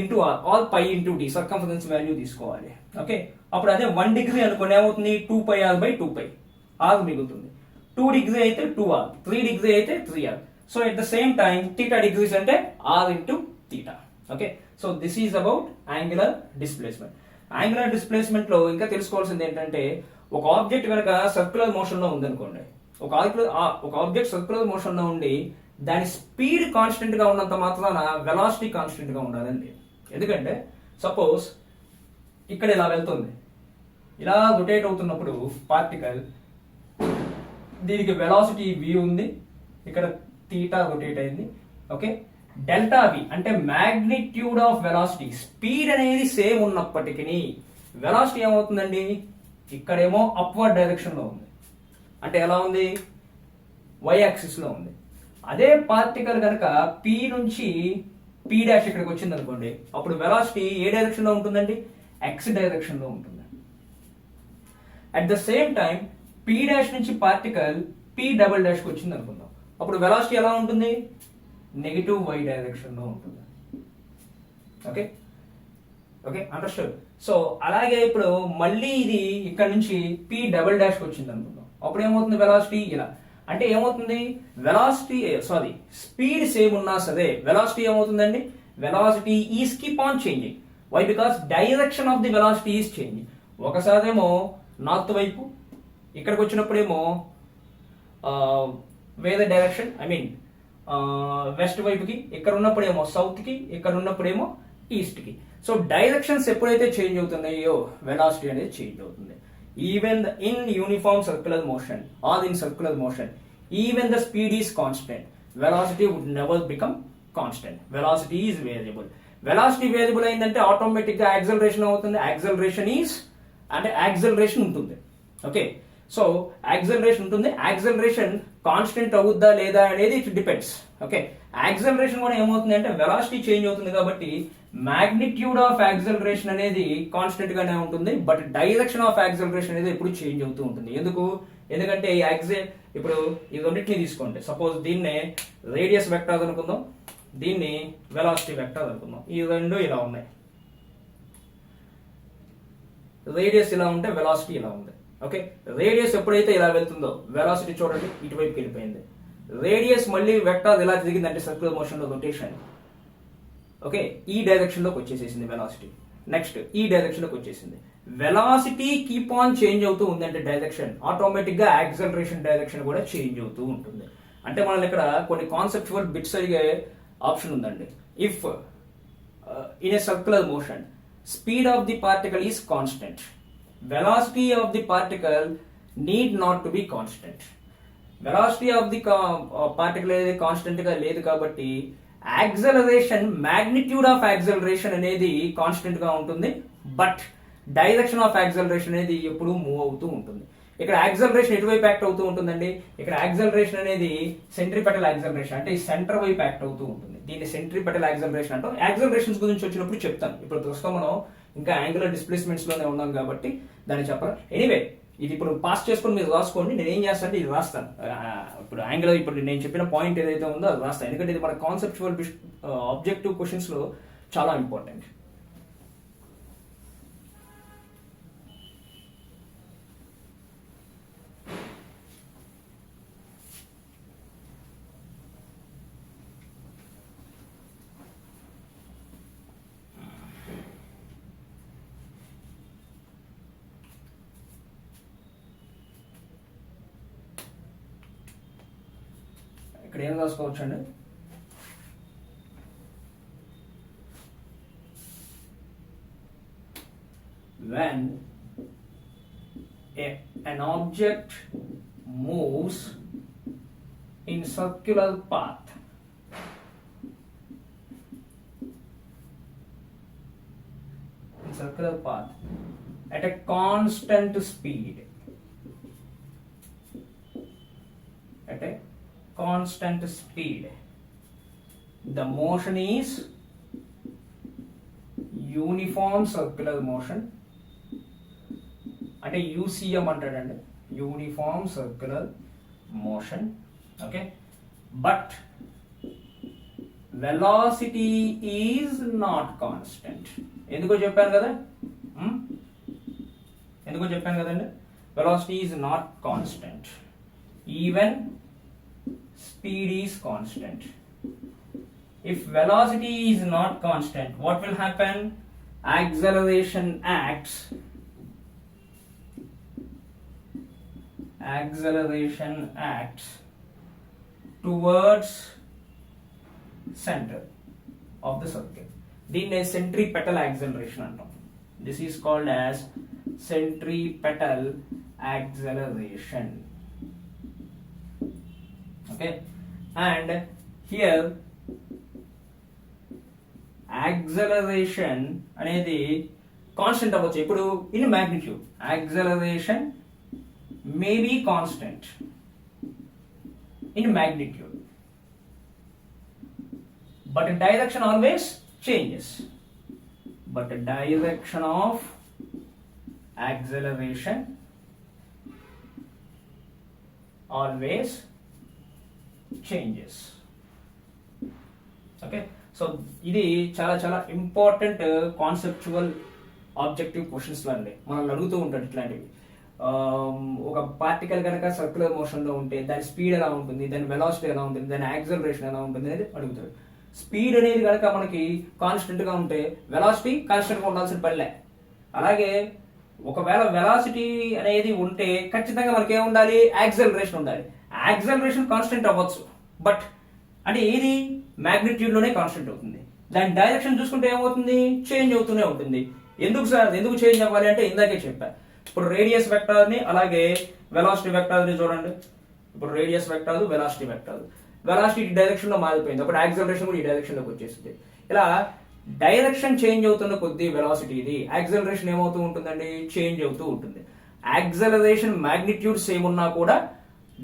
into r r π into d circumference value తీసుకోవాలి. ఓకే, అప్పుడు అదే 1 డిగ్రీ అనుకోండి ఏమవుతుంది? 2πr/2π, r మిగులుతుంది. 2 డిగ్రీ అయితే 2r, 3 డిగ్రీ అయితే 3r. So at the same time theta degrees అంటే r into theta. Okay, so this is about angular displacement. Angular displacement లో ఇంకా తెలుసుకోవాల్సింది ఏంటంటే, ఒక ఆబ్జెక్ట్ కనుక సర్క్యులర్ మోషన్ లో ఉందనుకోండి, ఒక ఆబ్జెక్ట్ సర్క్యులర్ మోషన్ లో ఉండి దాని స్పీడ్ కాన్స్టెంట్ గా ఉన్నంత మాత్రాన వెలాసిటీ కాన్స్టెంట్ గా ఉండాలండి. ఎందుకంటే సపోజ్ ఇక్కడ ఇలా వెళ్తుంది, ఇలా రొటేట్ అవుతున్నప్పుడు పార్టికల్, దీనికి వెలాసిటీ v ఉంది, ఇక్కడ తీటా రొటేట్ అయింది. ఓకే, డెల్టా v అంటే మ్యాగ్నిట్యూడ్ ఆఫ్ వెలాసిటీ, స్పీడ్ అనేది సేమ్ ఉన్నప్పటికీ వెలాసిటీ ఏమవుతుందండి? ఇక్కడేమో అప్వర్డ్ డైరెక్షన్ లో ఉంది, అంటే ఎలా ఉంది? y యాక్సిస్ లో ఉంది. అదే పార్టికల్ కనుక p నుంచి p' ఇక్కడికి వచ్చింది అనుకోండి, అప్పుడు వెలాసిటీ ఏ డైరెక్షన్ లో ఉంటుందండి? x డైరెక్షన్ లో ఉంటుంది. At the same time p' నుంచి పార్టికల్ p" కి వచ్చింది అనుకుందాం, అప్పుడు వెలాసిటీ ఎలా ఉంటుంది? నెగిటివ్ y డైరెక్షన్ లో ఉంటుంది. Okay okay, understood. సో అలాగే ఇప్పుడు మళ్ళీ ఇది ఇక్కడ నుంచి p" కి వచ్చింది అనుకుందాం, అప్పుడు ఏమవుతుంది? వెలాసిటీ ఇలా. అంటే ఏమవుతుంది? వెలాసిటీ స్పీడ్ సేమ్ ఉన్నా సరే వెలాసిటీ ఏమవుతుందండి? Velocity is keep on changing. Why? Because direction of the velocity is changing. ఒకసారేమో నార్త్ వైపు, ఇక్కడికి వచ్చినప్పుడేమో వేరే డైరెక్షన్, ఐ మీన్ వెస్ట్ వైపుకి, ఇక్కడ ఉన్నప్పుడేమో సౌత్ కి, ఇక్కడ ఉన్నప్పుడేమో ఈస్ట్ కి. సో డైరెక్షన్స్ ఎప్పుడైతే చేంజ్ అవుతున్నాయో వెలాసిటీ అనేది చేంజ్ అవుతుంది. Even in uniform circular motion or in circular motion, even the speed is constant, velocity would never become constant. Velocity is variable. Velocity variable అయిందంటే ఆటోమేటిక్ గా యాక్సలరేషన్ అవుతుంది. యాక్సలరేషన్ ఈస్ అంటే యాక్సలరేషన్ ఉంటుంది. ఓకే, సో యాక్సలరేషన్ ఉంటుంది. యాక్సలరేషన్ కాన్స్టెంట్ అవుద్దా లేదా అనేది ఇట్ డిపెండ్స్. ఓకే, యాక్సలరేషన్ కూడా ఏమవుతుంది అంటే వెలాసిటీ చేంజ్ అవుతుంది కాబట్టి మ్యాగ్నిట్యూడ్ ఆఫ్ యాక్సలరేషన్ అనేది కాన్స్టెంట్ గానే ఉంటుంది, బట్ డైరెక్షన్ ఆఫ్ యాక్సలరేషన్ అనేది ఎప్పుడు చేంజ్ అవుతూ ఉంటుంది. ఎందుకంటే ఇప్పుడు ఈ రెండింటిని తీసుకోండి. సపోజ్ దీన్నే రేడియస్ వెక్టార్ అనుకుందాం, దీన్ని వెలాసిటీ వెక్టార్ అనుకుందాం. ఈ రెండు ఇలా ఉన్నాయి, రేడియస్ ఇలా ఉంటే వెలాసిటీ ఇలా ఉంది. ఓకే, రేడియస్ ఎప్పుడైతే ఇలా వెళ్తుందో వెలాసిటీ చూడండి ఇటువైపుకి వెళ్ళిపోయింది. రేడియస్ మళ్ళీ వెక్టార్ ఎలా తిరిగిందంటే సర్క్యులర్ మోషన్ లో రొటేషన్, ఓకే, ఈ డైరెక్షన్ లోకి వచ్చేసేసింది వెలాసిటీ. నెక్స్ట్ ఈ డైరెక్షన్ లోకి వచ్చేసింది. వెలాసిటీ కీప్ ఆన్ చేంజ్ అవుతూ ఉందంటే డైరెక్షన్, ఆటోమేటిక్ గా యాక్సలరేషన్ డైరెక్షన్ కూడా చేంజ్ అవుతూ ఉంటుంది. అంటే మనం ఇక్కడ కొన్ని కాన్సెప్చువల్ బిట్స్ అడిగే ఆప్షన్ ఉందండి. If in a circular motion speed of the particle is constant, velocity of the particle need not to be constant. Velocity of the particle అనేది కాన్స్టెంట్ గా లేదు కాబట్టి యాక్సలరేషన్, మ్యాగ్నిట్యూడ్ ఆఫ్ యాక్సలరేషన్ అనేది కాన్స్టెంట్ గా ఉంటుంది, బట్ డైరెక్షన్ ఆఫ్ యాక్సలరేషన్ అనేది ఎప్పుడు మూవ్ అవుతూ ఉంటుంది. ఇక్కడ యాక్సలరేషన్ ఎటువైపు యాక్ట్ అవుతూ ఉంటుందండి? ఇక్కడ యాక్సలరేషన్ అనేది సెంట్రిపెటల్ యాక్సలరేషన్, అంటే ఈ సెంటర్ వైపు యాక్ట్ అవుతూ ఉంటుంది. దీన్ని సెంట్రిపెటల్ యాక్సలరేషన్ అంటాం. యాక్సలరేషన్స్ గురించి వచ్చినప్పుడు చెప్తాను. ఇప్పుడు ప్రస్తుతం మనం ఇంకా యాంగులర్ డిస్ప్లేస్మెంట్స్ లోనే ఉన్నాం కాబట్టి దాన్ని చెప్పాలి. ఎనీవే, ఇది ఇప్పుడు పాస్ చేసుకొని మీరు రాసుకోండి. నేను ఏం చేస్తానంటే ఇది రాస్తాను. ఇప్పుడు యాంగులర్, ఇప్పుడు నేను చెప్పిన పాయింట్ ఏదైతే ఉందో అది రాస్తాను, ఎందుకంటే ఇది మన కాన్సెప్చువల్ ఆబ్జెక్టివ్ క్వశ్చన్స్లో చాలా ఇంపార్టెంట్. ఇక్కడ ఏం రాసుకోవచ్చు అండి, when an object moves in circular path at a constant speed, the motion is uniform circular motion, అంటే యూసీఎం అంటాడండి, uniform circular motion. Okay, but velocity is not constant. ఎందుకో చెప్పాను కదండి, velocity is not constant. Even speed is constant. If velocity is not constant, what will happen? Acceleration acts towards center of the circle. దీన్ని centripetal acceleration అంటాం. This is called as centripetal acceleration. Okay, and here acceleration అనేది కాన్స్టెంట్ అవ్వచ్చు. ఇప్పుడు in magnitude acceleration may be constant in magnitude, but direction always changes. But the direction of acceleration always changes. Okay, so ఇది చాలా చాలా ఇంపార్టెంట్ కాన్సెప్చువల్ ఆబ్జెక్టివ్ క్వశ్చన్స్ అండి. మనల్ని అడుగుతూ ఉంటాడు ఇట్లాంటివి. ఒక పార్టికల్ కనుక సర్క్యులర్ మోషన్లో ఉంటే దాని స్పీడ్ ఎలా ఉంటుంది, దాని వెలాసిటీ ఎలా ఉంటుంది, దాని యాక్సలరేషన్ ఎలా ఉంటుంది అనేది అడుగుతాడు. స్పీడ్ అనేది కనుక మనకి కాన్స్టెంట్గా ఉంటే వెలాసిటీ కాన్స్టెంట్గా ఉండాల్సిన పనిలే. అలాగే ఒకవేళ వెలాసిటీ అనేది ఉంటే ఖచ్చితంగా మనకి ఏం ఉండాలి, యాక్సలరేషన్ ఉండాలి. యాక్సలరేషన్ కాన్స్టెంట్ అవ్వచ్చు, బట్ అంటే ఏది మ్యాగ్నిట్యూడ్లోనే కాన్స్టెంట్ అవుతుంది. దాని డైరెక్షన్ చూసుకుంటే ఏమవుతుంది, చేంజ్ అవుతూనే ఉంటుంది. ఎందుకు సార్, ఎందుకు చేంజ్ అవ్వాలి అంటే ఇందాకే చెప్పా. ఇప్పుడు రేడియస్ వెక్టార్ని అలాగే వెలాసిటీ వెక్టార్ని చూడండి. ఇప్పుడు radius vector, velocity vector, velocity డైరెక్షన్లో మారిపోయింది, అప్పుడు యాక్సలరేషన్ కూడా ఈ డైరెక్షన్లోకి వచ్చేసింది. ఇలా డైరెక్షన్ చేంజ్ అవుతున్న కొద్దీ వెలాసిటీది యాక్సలరేషన్ ఏమవుతూ ఉంటుందండి, చేంజ్ అవుతూ ఉంటుంది. యాక్సలరేషన్ మ్యాగ్నిట్యూడ్ సేమ్ ఉన్నా కూడా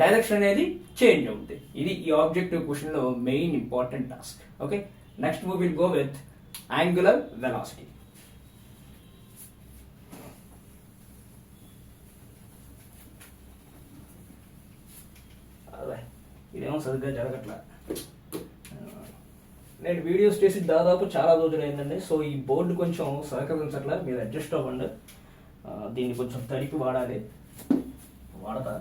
డైరెక్షన్ అనేది చేంజ్ అవుతుంది. ఇది ఈ ఆబ్జెక్టివ్ క్వశ్చన్ లో main important task. Okay, next we will go with angular velocity. ఇదేమో సరిగ్గా జరగట్లా. నేను వీడియోస్ చేసి దాదాపు చాలా రోజులు అయిందండి. సో ఈ బోర్డు కొంచెం సహకరించట్లా, మీరు అడ్జస్ట్ అవ్వండి. దీన్ని కొంచెం తడిపి వాడాలి, వాడతా.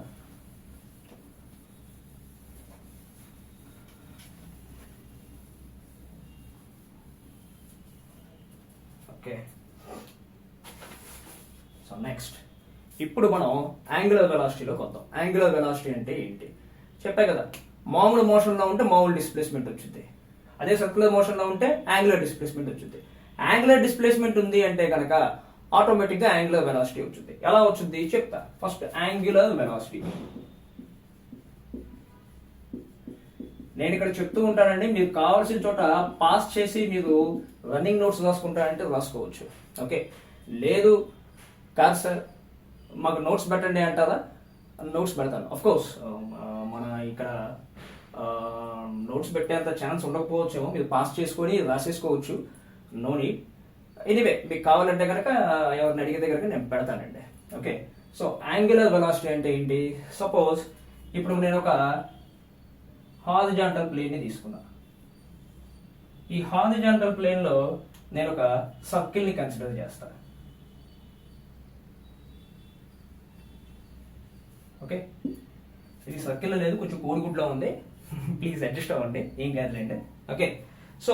ఓకే, సో నెక్స్ట్ ఇప్పుడు మనం యాంగులర్ వెలాసిటీలోకి వద్దాం. యాంగులర్ వెలాసిటీ అంటే ఏంటి చెప్పే కదా. మామూలు మోషన్లో ఉంటే మామూలు డిస్ప్లేస్మెంట్ వచ్చింది, అదే సర్క్యులర్ మోషన్లో ఉంటే యాంగులర్ డిస్ప్లేస్మెంట్ వచ్చింది. యాంగులర్ డిస్ప్లేస్మెంట్ ఉంది అంటే కనుక ఆటోమేటిక్గా యాంగులర్ వెలాసిటీ వచ్చింది. ఎలా వచ్చింది చెప్తా. ఫస్ట్ యాంగులర్ వెలాసిటీ నేను ఇక్కడ చెప్తూ ఉంటానండి, మీరు కావాల్సిన చోట పాస్ చేసి మీరు రన్నింగ్ నోట్స్ రాసుకుంటారంటే రాసుకోవచ్చు. ఓకే, లేదు కాదు సార్ మాకు నోట్స్ పెట్టండి అంటారా, నోట్స్ పెడతాను. అఫ్ కోర్స్ మన ఇక్కడ నోట్స్ పెట్టేంత ఛాన్స్ ఉండకపోవచ్చేమో, మీరు పాస్ చేసుకొని రాసేసుకోవచ్చు, నో నీడ్. ఎనీవే మీకు కావాలంటే కనుక ఎవరిని అడిగితే కనుక నేను పెడతానండి. ఓకే, సో యాంగులర్ వెలాసిటీ అంటే ఏంటి? సపోజ్ ఇప్పుడు నేను ఒక హారిజాంటల్ ప్లేన్ని తీసుకున్నా. ఈ హారిజాంటల్ ప్లేన్లో నేను ఒక సర్కిల్ని కన్సిడర్ చేస్తాను. ఓకే, ఇది సర్కిల్ లేదు, కొంచెం కోడిగుడ్లో ఉంది, ప్లీజ్ అడ్జస్ట్ అవ్వండి, ఏం కాదులేండి. ఓకే, సో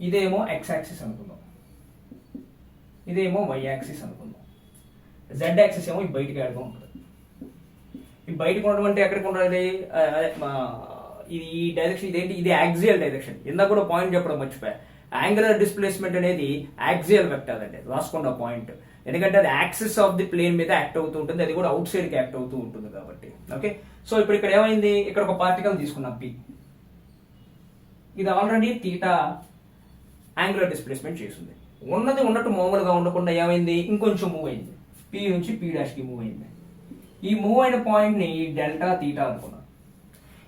ఇదేమో ఎక్స్ యాక్సిస్ అనుకుందాం, ఇదేమో వై యాక్సిస్ అనుకుందాం, జెడ్ యాక్సిస్ ఏమో ఈ బయటికి ఆడుతూ ఉంటుంది. ఈ బయటకు ఉండడం అంటే ఎక్కడికి ఉండాలి? ఈ డైరెక్షన్ ఇదేంటి? ఇది యాక్సియల్ డైరెక్షన్. ఇందాక కూడా పాయింట్ చెప్పడం మర్చిపోయా. యాంగులర్ డిస్ప్లేస్మెంట్ అనేది యాక్సియల్ వెక్టర్ అండి, రాసుకోండి ఆ పాయింట్. ఎందుకంటే అది యాక్సిస్ ఆఫ్ ది ప్లేన్ మీద యాక్ట్ అవుతూ ఉంటుంది, అది కూడా అవుట్ సైడ్ కి యాక్ట్ అవుతూ ఉంటుంది కాబట్టి. ఓకే, సో ఇప్పుడు ఇక్కడ ఏమైంది? ఇక్కడ ఒక పార్టికల్ తీసుకున్నాం పి, ఇది ఆల్రెడీ తీటా యాంగులర్ డిస్ప్లేస్మెంట్ చేసింది. ఉన్నది ఉన్నట్టు మామూలుగా ఉండకుండా ఏమైంది? ఇంకొంచెం మూవ్ అయింది, పి నుంచి పి డాష్ కి మూవ్ అయింది. ఈ మూవ్ అయిన పాయింట్ ని డెల్టా తీటా అనుకున్నా.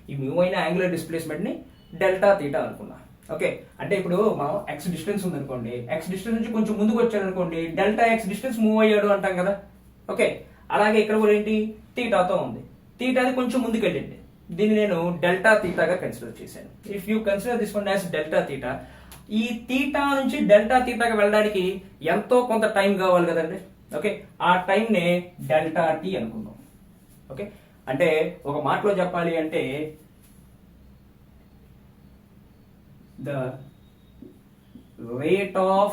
ఈ మూవ్ అయిన యాంగులర్ డిస్ప్లేస్మెంట్ ని డెల్టా తీటా అనుకున్నా. ఓకే, అంటే ఇప్పుడు మనం ఎక్స్ డిస్టెన్స్ ఉంది అనుకోండి, ఎక్స్ డిస్టెన్స్ నుంచి కొంచెం ముందుకు వచ్చాడు అనుకోండి, డెల్టా ఎక్స్ డిస్టెన్స్ మూవ్ అయ్యాడు అంటాం కదా. ఓకే, అలాగే ఇక్కడ కూడా ఏంటి? తీటాతో ఉంది, తీటాది కొంచెం ముందుకు వెళ్ళింది, దీన్ని నేను డెల్టా తీటాగా కన్సిడర్ చేశాను. If you consider this one as delta theta, ఈ తీటా నుంచి డెల్టా తీటాగా వెళ్ళడానికి ఎంతో కొంత టైం కావాలి కదండి. ఓకే, ఆ టైంనే డెల్టా టీ అనుకుందాం. ఓకే, అంటే ఒక మాటలో చెప్పాలి అంటే the rate of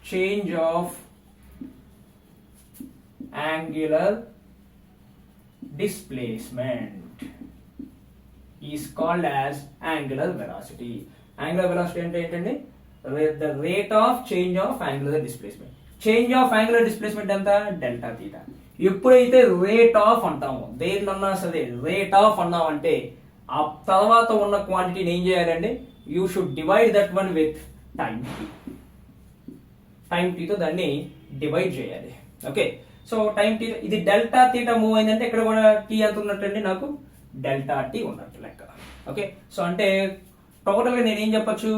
change of angular displacement is called as angular velocity. Angular velocity అంటే ఏంటండి? The rate of change of angular displacement. Change of angular displacement ఎంత? Delta theta. ఎప్పుడైతే రేట్ ఆఫ్ అంటామో, దేన్నన్నా సరే రేట్ ఆఫ్ అన్నాం అంటే ఆ తర్వాత ఉన్న క్వాంటిటీని ఏం చేయాలండి? You should divide that one with time T. Time టీతో దాన్ని డివైడ్ చేయాలి. ఓకే, సో టైం టీ, ఇది డెల్టా తీటా మూవ్ అయిందంటే ఇక్కడ కూడా టీ ఎంత ఉన్నట్టండి? నాకు డెల్టా టీ ఉన్నట్టు లెక్క. ఓకే, సో అంటే టోటల్గా నేను ఏం చెప్పచ్చు?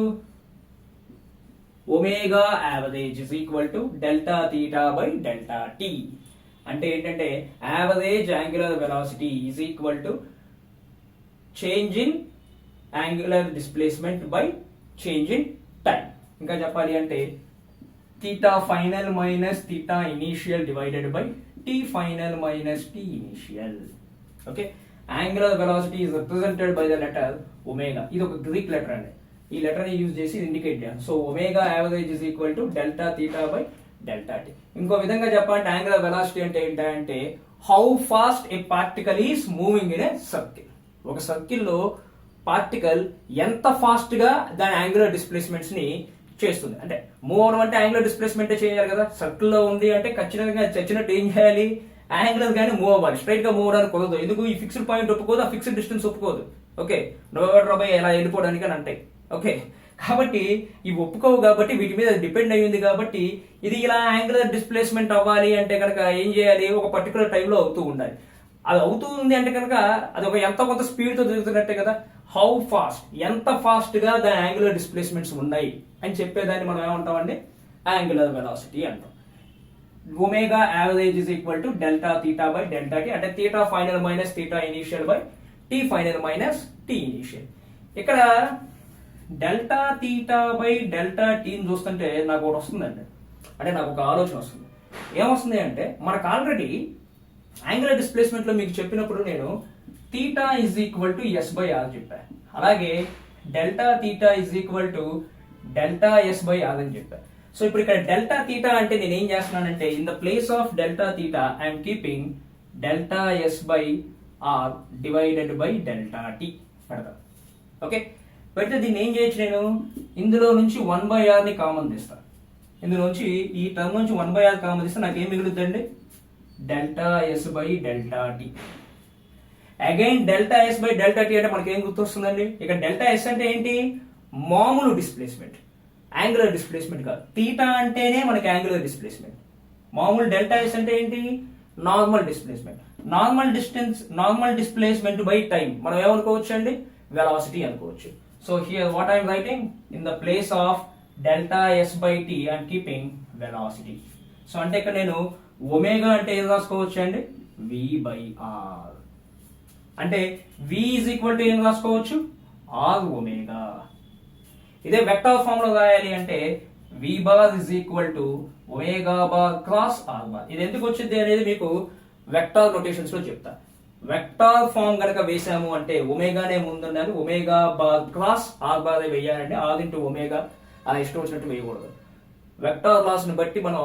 Omega average is equal to delta theta by delta T. అంటే ఏంటంటే average angular velocity is equal to change in angular displacement by change in time. ఇంకా చెప్పాలి అంటే theta final minus theta initial divided by t final minus t initial. Okay, angular velocity is represented by the letter omega. ఇది ఒక గ్రీక్ లెటర్ అండి, ఈ లెటర్ ని యూజ్ చేసి ఇండికేట్ చేయాలి. So omega average is equal to delta theta by delta tea. ఇంకో విధంగా చెప్పాలంటే యాంగులర్ వెలాసిటీ అంటే ఏంటంటే how fast A particle is moving in a circle. ఒక సర్కిల్లో పార్టికల్ ఎంత ఫాస్ట్ గా దాని యాంగులర్ డిస్ప్లేస్మెంట్స్ ని చేస్తుంది. అంటే మూవ్ అవడం అంటే యాంగులర్ డిస్ప్లేస్మెంట్ చేయాలి కదా. సర్కిల్లో ఉంది అంటే ఖచ్చితంగా చచ్చినట్టు ఏం చేయాలి? యాంగులర్ గానీ మూవ్ అవ్వాలి, స్ట్రైట్ గా మూవ్ అవడానికి కుదరదు. ఎందుకు? ఈ ఫిక్స్డ్ పాయింట్ ఒప్పుకోదు, ఆ ఫిక్స్డ్ డిస్టెన్స్ ఒప్పుకోదు. ఓకే, నోబై ఎలా వెళ్ళిపోవడానికి అని అంటాయి. ఓకే, కాబట్టి ఇవి ఒప్పుకోవు కాబట్టి వీటి మీద డిపెండ్ అయ్యింది కాబట్టి ఇది ఇలా యాంగులర్ డిస్ప్లేస్మెంట్ అవ్వాలి అంటే కనుక ఏం చేయాలి? ఒక పర్టికులర్ టైంలో అవుతూ ఉండాలి. అది అవుతుంది అంటే కనుక అది ఒక ఎంత కొంత స్పీడ్ తో జరుగుతున్నట్టే కదా. హౌ ఫాస్ట్, ఎంత ఫాస్ట్ గా దాని యాంగులర్ డిస్ప్లేస్మెంట్స్ ఉన్నాయి అని చెప్పేదాన్ని మనం ఏమంటామండి? యాంగులర్ వెలాసిటీ అంటాం. Omega average is equal to delta theta by delta T. అంటే theta final minus theta initial by T final minus T initial. ఇక్కడ డెల్టా తీటా బై డెల్టా టీని చూస్తుంటే నాకు ఒకటి వస్తుందండి, అంటే నాకు ఒక ఆలోచన వస్తుంది. ఏమొస్తుంది అంటే మనకు ఆల్రెడీ యాంగులర్ డిస్ప్లేస్మెంట్ లో మీకు చెప్పినప్పుడు నేను theta is equal to S by R చెప్పాను. అలాగే delta theta is equal to delta S by R అని చెప్పాను. సో ఇప్పుడు ఇక్కడ డెల్టా తీటా అంటే నేను ఏం చేస్తున్నానంటే in the place of delta theta I'm keeping delta S by R divided by delta T పెడతాను. ఓకే, పెడితే దీన్ని ఏం చేయొచ్చు? నేను ఇందులో నుంచి 1/r ని కామన్ తీస్తాను. ఇందులో నుంచి ఈ టర్మ్ నుంచి 1/r కామన్ తీస్తే నాకు ఏం మిగులుతుందండి? Delta S by delta T. Again delta S by delta T అంటే మనకి ఏం గుర్తొస్తుందండి? ఇక్కడ డెల్టా ఎస్ అంటే ఏంటి? మామూలు డిస్ప్లేస్మెంట్, యాంగులర్ డిస్ప్లేస్మెంట్ కాదు. తీటా అంటేనే మనకి యాంగులర్ డిస్ప్లేస్మెంట్. మామూలు డెల్టా ఎస్ అంటే ఏంటి? Normal displacement. Normal displacement by time మనం ఏమనుకోవచ్చు అండి? వెలాసిటీ అనుకోవచ్చు. So here what I'm writing in the place of delta S by T I'm keeping velocity. So అంటే ఇక్కడ నేను ఒమేగా అంటే ఏం రాసుకోవచ్చు అండి, V/R. అంటే V ఈజ్ ఈక్వల్ టు ఏం రాసుకోవచ్చు, R ఒమేగా. ఇదే వెక్టార్ ఫామ్ లో రాయాలి అంటే V bar is equal to omega bar cross R bar. ఇది ఎందుకు వచ్చింది అనేది మీకు వెక్టార్ నోటేషన్స్ లో చెప్తా. వెక్టార్ ఫామ్ గనక వేసాము అంటే ఒమేగానే ముందుండాలి, omega bar cross R bar వేయాలంటే R ఇంటూ ఒమేగా అలా ఇష్టం వచ్చినట్టు వేయకూడదు. వెక్టార్ లాస్ ని బట్టి మనం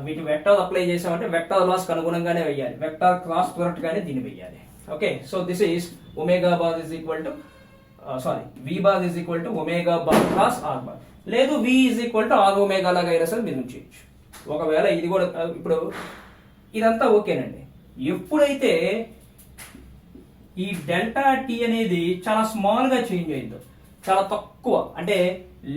వీటి వెక్టార్ అప్లై చేసామంటే వెక్టార్ లాస్ కి అనుగుణంగానే వేయాలి, వెక్టార్ క్రాస్ ప్రొడక్ట్ గానే దీన్ని వేయాలి. Okay, so this is omega bar is equal to V bar is equal to omega bar cross R bar. లేదు V is equal to R omega లాగా అయినా సరే మీరు చేయొచ్చు. ఒకవేళ ఇది కూడా ఇప్పుడు ఇదంతా ఓకేనండి. ఎప్పుడైతే ఈ డెల్టా టీ అనేది చాలా స్మాల్ గా చేంజ్ అయిందో, చాలా తక్కువ, అంటే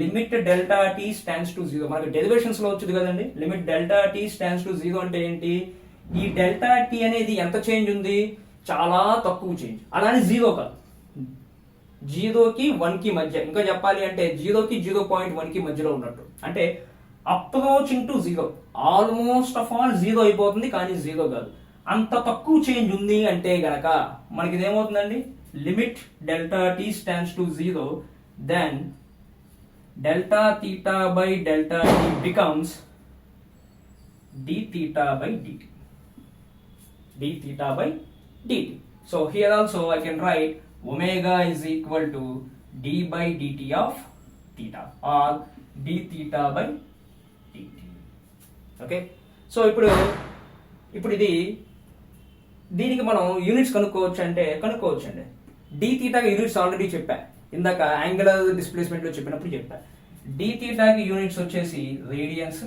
limit delta T stands to 0, మనకి డెరివేషన్స్ లో వచ్చింది కదండి, limit delta T stands to 0 అంటే ఏంటి, ఈ డెల్టా టీ అనేది ఎంత చేంజ్ ఉంది, చాలా తక్కువ చేంజ్. అలానే 0 కాదు, 0కి 1కి మధ్య, ఇంకా చెప్పాలి అంటే 0కి 0.1కి మధ్యలో ఉన్నట్టు, అంటే approaching to 0, almost of all 0 అయిపోతుంది కానీ 0 కాదు. అంత తక్కువ చేంజ్ ఉంది అంటే గనక మనకి ఇదేమవుతుందండి, limit delta T stands to 0, then delta theta by delta t becomes d theta by dt. d theta by dt. So here also I can write omega is equal to d by dt of theta or d theta by dt. Okay, so ఇప్పుడు ఇది దీనికి మనం యూనిట్స్ కనుక్కోవచ్చండి. d theta యూనిట్స్ ఆల్రెడీ చెప్పా, ఇందాక యాంగులర్ డిస్ప్లేస్మెంట్ లో చెప్పినప్పుడు చెప్పా. d theta కి యూనిట్స్ వచ్చేసి రేడియన్స్,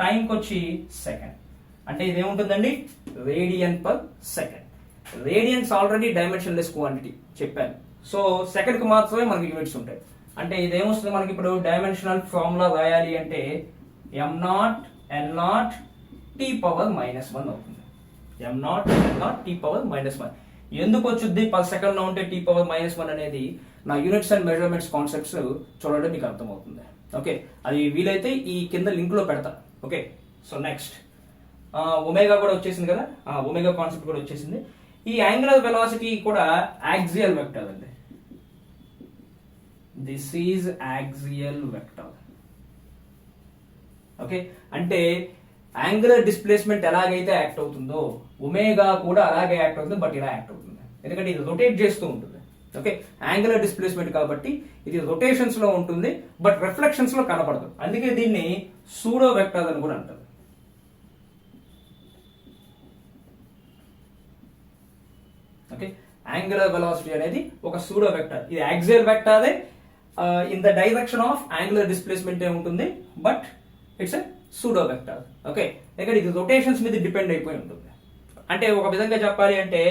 టైంకి వచ్చి సెకండ్. అంటే ఇదేముంటుందండి, radian per second. Radians already dimensionless quantity చెప్పాను, సో సెకండ్ కి మాత్రమే మనకి యూనిట్స్ ఉంటాయి. అంటే ఇదేమొస్తుంది మనకి ఇప్పుడు డైమెన్షనల్ ఫార్ములా రాయాలి అంటే m0 n0 t పవర్ -1 అవుతుంది. m0 n0 t పవర్ -1 ఎందుకు వచ్చుద్ది పర్ సెకండ్ లో ఉంటే t పవర్ -1 అనేది నా యూనిట్స్ అండ్ మెజర్మెంట్స్ కాన్సెప్ట్స్ చూడండి మీకు అర్థమవుతుంది. ఓకే, అది వీలైతే ఈ కింద లింక్ లో పెడతా. ఓకే, సో నెక్స్ట్ ఒమేగా కూడా వచ్చేసింది కదా, ఒమేగా కాన్సెప్ట్ కూడా వచ్చేసింది. ఈ యాంగులర్ వెలాసిటీ కూడా యాక్సియల్ వెక్టర్ అండి, this is axial vector. Okay, అంటే యాంగులర్ డిస్ప్లేస్మెంట్ ఎలాగైతే యాక్ట్ అవుతుందో ఒమేగా కూడా అలాగే యాక్ట్ అవుతుంది, బట్ ఇలా యాక్ట్ అవుతుంది ఎందుకంటే ఇది రొటేట్ చేస్తూ ఉంటుంది. ఓకే, యాంగులర్ డిస్ప్లేస్మెంట్ కాబట్టి ఇది రొటేషన్స్ లో ఉంటుంది బట్ రిఫ్లెక్షన్స్ లో కనపడదు, అందుకే దీన్ని సూడో వెక్టర్ అని కూడా అంటారు. ఓకే, యాంగులర్ వెలాసిటీ అనేది ఒక సూడో వెక్టర్, ఇది యాక్సియల్ వెక్టారే in the direction of angular displacement ఉంటుంది, but it's a pseudo vector. Okay, ఇక్కడ ఇది రొటేషన్స్ మీద డిపెండ్ అయిపోయి ఉంటుంది. అంటే ఒక విధంగా చెప్పాలి అంటే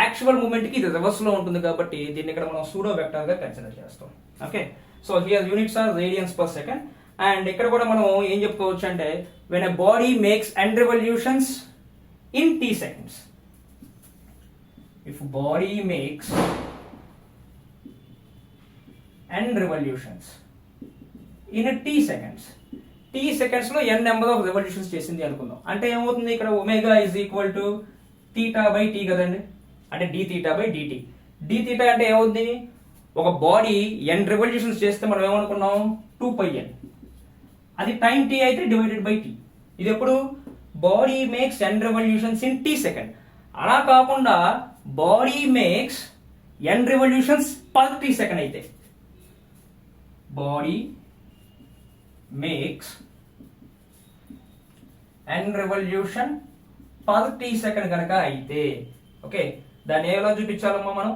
యాక్చువల్ మూమెంట్ కి ఇది రివర్స్ లో ఉంటుంది కాబట్టి దీన్ని ఇక్కడ మనం సూడో వెక్టర్ గా కన్సిడర్ చేస్తాం. Okay, so here units are radians per second. And ఇక్కడ కూడా మనం ఏం చెప్పుకోవచ్చు అంటే when a body makes n revolutions in t seconds, if body makes n revolutions in t seconds, t seconds లో n నెంబర్ ఆఫ్ రెవల్యూషన్స్ చేసింది అనుకుందాం, అంటే ఏమవుతుంది ఇక్కడ omega is equal to theta by T కదండి, అంటే d theta by dt. d theta అంటే ఏమవుతుంది, ఒక బాడీ n రెవల్యూషన్స్ చేస్తే మనం ఏమనుకున్నాం 2πn, అది టైం t అయితే డివైడెడ్ బై t. ఇది ఎప్పుడు body makes n revolutions in t second, అలా కాకుండా body makes n revolutions per t second అయితే, body makes n revolution per t second కనుక అయితే, ఓకే, దాన్ని ఎలా చూపించాలమ్మా మనం,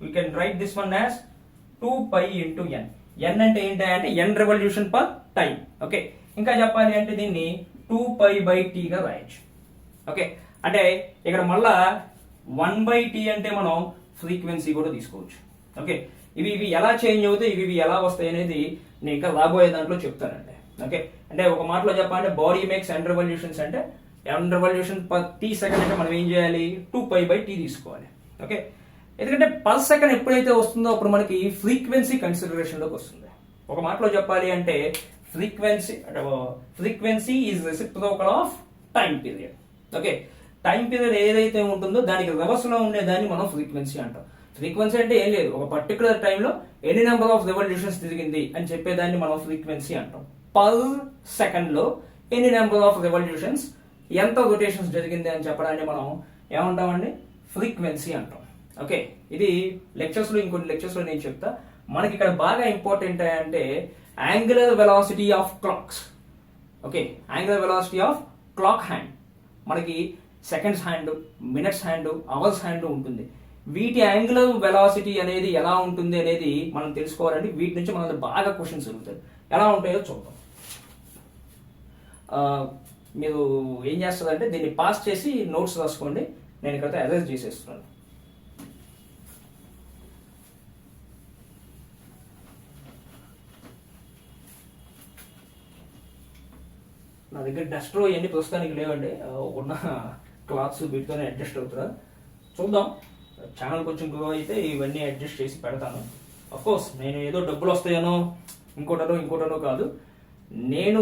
we can write this one as 2π into n. n అంటే ఏంటి అంటే n revolution per time. Okay, ఇంకా చెప్పాలి అంటే దీన్ని 2π బై t గా రాయొచ్చు. ఓకే, అంటే ఇక్కడ మళ్ళా 1/t అంటే మనం ఫ్రీక్వెన్సీ కూడా తీసుకోవచ్చు. ఓకే, ఇవి ఎలా చేంజ్ అవుతాయి, ఇవి ఎలా వస్తాయి అనేది నేను ఇంకా రాబోయే దాంట్లో చెప్తానండి. ఓకే, అంటే ఒక మాటలో చెప్పాలంటే బాడీ మేక్స్ n రెవల్యూషన్స్ అంటే n revolution per t second అంటే మనం ఏం చేయాలి 2π బై t తీసుకోవాలి. ఓకే, ఎందుకంటే పర్ సెకండ్ ఎప్పుడైతే వస్తుందో అప్పుడు మనకి ఫ్రీక్వెన్సీ కన్సిడరేషన్ లోకి వస్తుంది. ఒక మాటలో చెప్పాలి అంటే frequency is reciprocal of time period. Okay, time period ఏదైతే ఉంటుందో దానికి రివర్స్లో ఉండేదాన్ని మనం ఫ్రీక్వెన్సీ అంటాం. ఫ్రీక్వెన్సీ అంటే ఏం లేదు, ఒక పర్టికులర్ టైంలో ఎన్ని నెంబర్ ఆఫ్ రెవల్యూషన్స్ తిరిగింది అని చెప్పేదాన్ని మనం ఫ్రీక్వెన్సీ అంటాం. పర్ సెకండ్లో ఎన్ని నెంబర్ ఆఫ్ రెవల్యూషన్స్, ఎంత రొటేషన్స్ జరిగింది అని చెప్పడాన్ని మనం ఏమంటామండి, ఫ్రీక్వెన్సీ అంటాం. ఓకే, ఇది లెక్చర్స్లో, ఇంకొన్ని లెక్చర్స్లో నేను చెప్తా. మనకి ఇక్కడ బాగా ఇంపార్టెంట్ అంటే angular velocity of clocks. Okay, angular velocity of clock hand. మనకి seconds hand, minutes hand, hours hand ఉంటుంది. వీటి యాంగులర్ వెలాసిటీ అనేది ఎలా ఉంటుంది అనేది మనం తెలుసుకోవాలంటే వీటి నుంచి మనకు బాగా క్వశ్చన్స్ జరుగుతాయి. ఎలా ఉంటాయో చూద్దాం. మీరు ఏం చేస్తారంటే దీన్ని పాస్ చేసి నోట్స్ రాసుకోండి. నేను ఇక్కడ అరెస్ట్ చేసేస్తున్నాను. నా దగ్గర డస్టర్ ఇవన్నీ ప్రస్తుతానికి లేవండి, ఉన్న క్లాత్స్ వీటితోనే అడ్జస్ట్ అవుతుందా చూద్దాం. ఛానల్ కొంచెం గ్రో అయితే ఇవన్నీ అడ్జస్ట్ చేసి పెడతాను. అఫ్కోర్స్ నేను ఏదో డబ్బులు వస్తాయనో ఇంకోటనో కాదు. నేను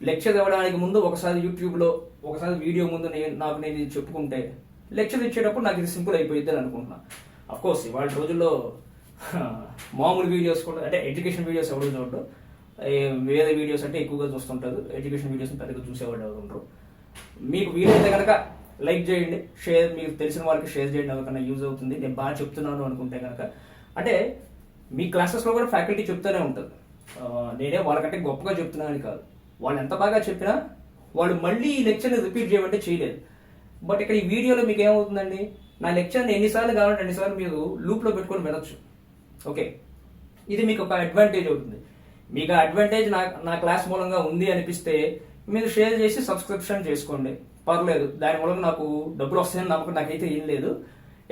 లెక్చర్ ఇవ్వడానికి ముందు ఒకసారి యూట్యూబ్లో ఒకసారి వీడియో ముందు నేను ఇది చెప్పుకుంటే లెక్చర్ ఇచ్చేటప్పుడు నాకు ఇది సింపుల్ అయిపోయింది అని అనుకుంటున్నాను. అఫ్కోర్స్ ఇవాళ రోజుల్లో మామూలు వీడియోస్ కూడా, అంటే ఎడ్యుకేషన్ వీడియోస్ ఎవరు చూడరు, వేరే వీడియోస్ అంటే ఎక్కువగా చూస్తుంటారు. ఎడ్యుకేషన్ వీడియోస్ పెద్దగా చూసేవాళ్ళు ఎవరు ఉండరు. మీకు వీలైతే కనుక లైక్ చేయండి, షేర్, మీకు తెలిసిన వాళ్ళకి షేర్ చేయండి, ఎవరికైనా యూజ్ అవుతుంది. నేను బాగా చెప్తున్నాను అనుకుంటే కనుక, అంటే మీ క్లాసెస్లో కూడా ఫ్యాకల్టీ చెప్తూనే ఉంటుంది. నేనే వాళ్ళకంటే గొప్పగా చెప్తున్నానని కాదు, వాళ్ళు ఎంత బాగా చెప్పినా వాళ్ళు మళ్ళీ ఈ లెక్చర్ని రిపీట్ చేయమంటే చేయలేదు. బట్ ఇక్కడ ఈ వీడియోలో మీకు ఏమవుతుందండి, నా లెక్చర్ని ఎన్నిసార్లు కావాలంటే అన్నిసార్లు మీరు లూప్లో పెట్టుకొని వినొచ్చు. ఓకే, ఇది మీకు ఒక అడ్వాంటేజ్ అవుతుంది. మీకు ఆ అడ్వాంటేజ్ నా క్లాస్ మూలంగా ఉంది అనిపిస్తే మీరు షేర్ చేసి సబ్స్క్రిప్షన్ చేసుకోండి, పర్లేదు. దాని మూలంగా నాకు డబ్బులు వస్తాయని నమ్మకం నాకైతే ఏం లేదు.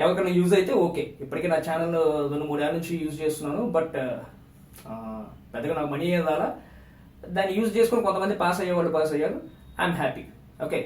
ఎవరికైనా యూజ్ అయితే ఓకే. ఇప్పటికీ నా ఛానల్ 2-3 ఏళ్ళ నుంచి యూజ్ చేస్తున్నాను. బట్ పెద్దగా నాకు మనీ రాలా. దాన్ని యూజ్ చేసుకొని కొంతమంది పాస్ అయ్యేవాళ్ళు పాస్ అయ్యారు. I'm happy. ఓకే.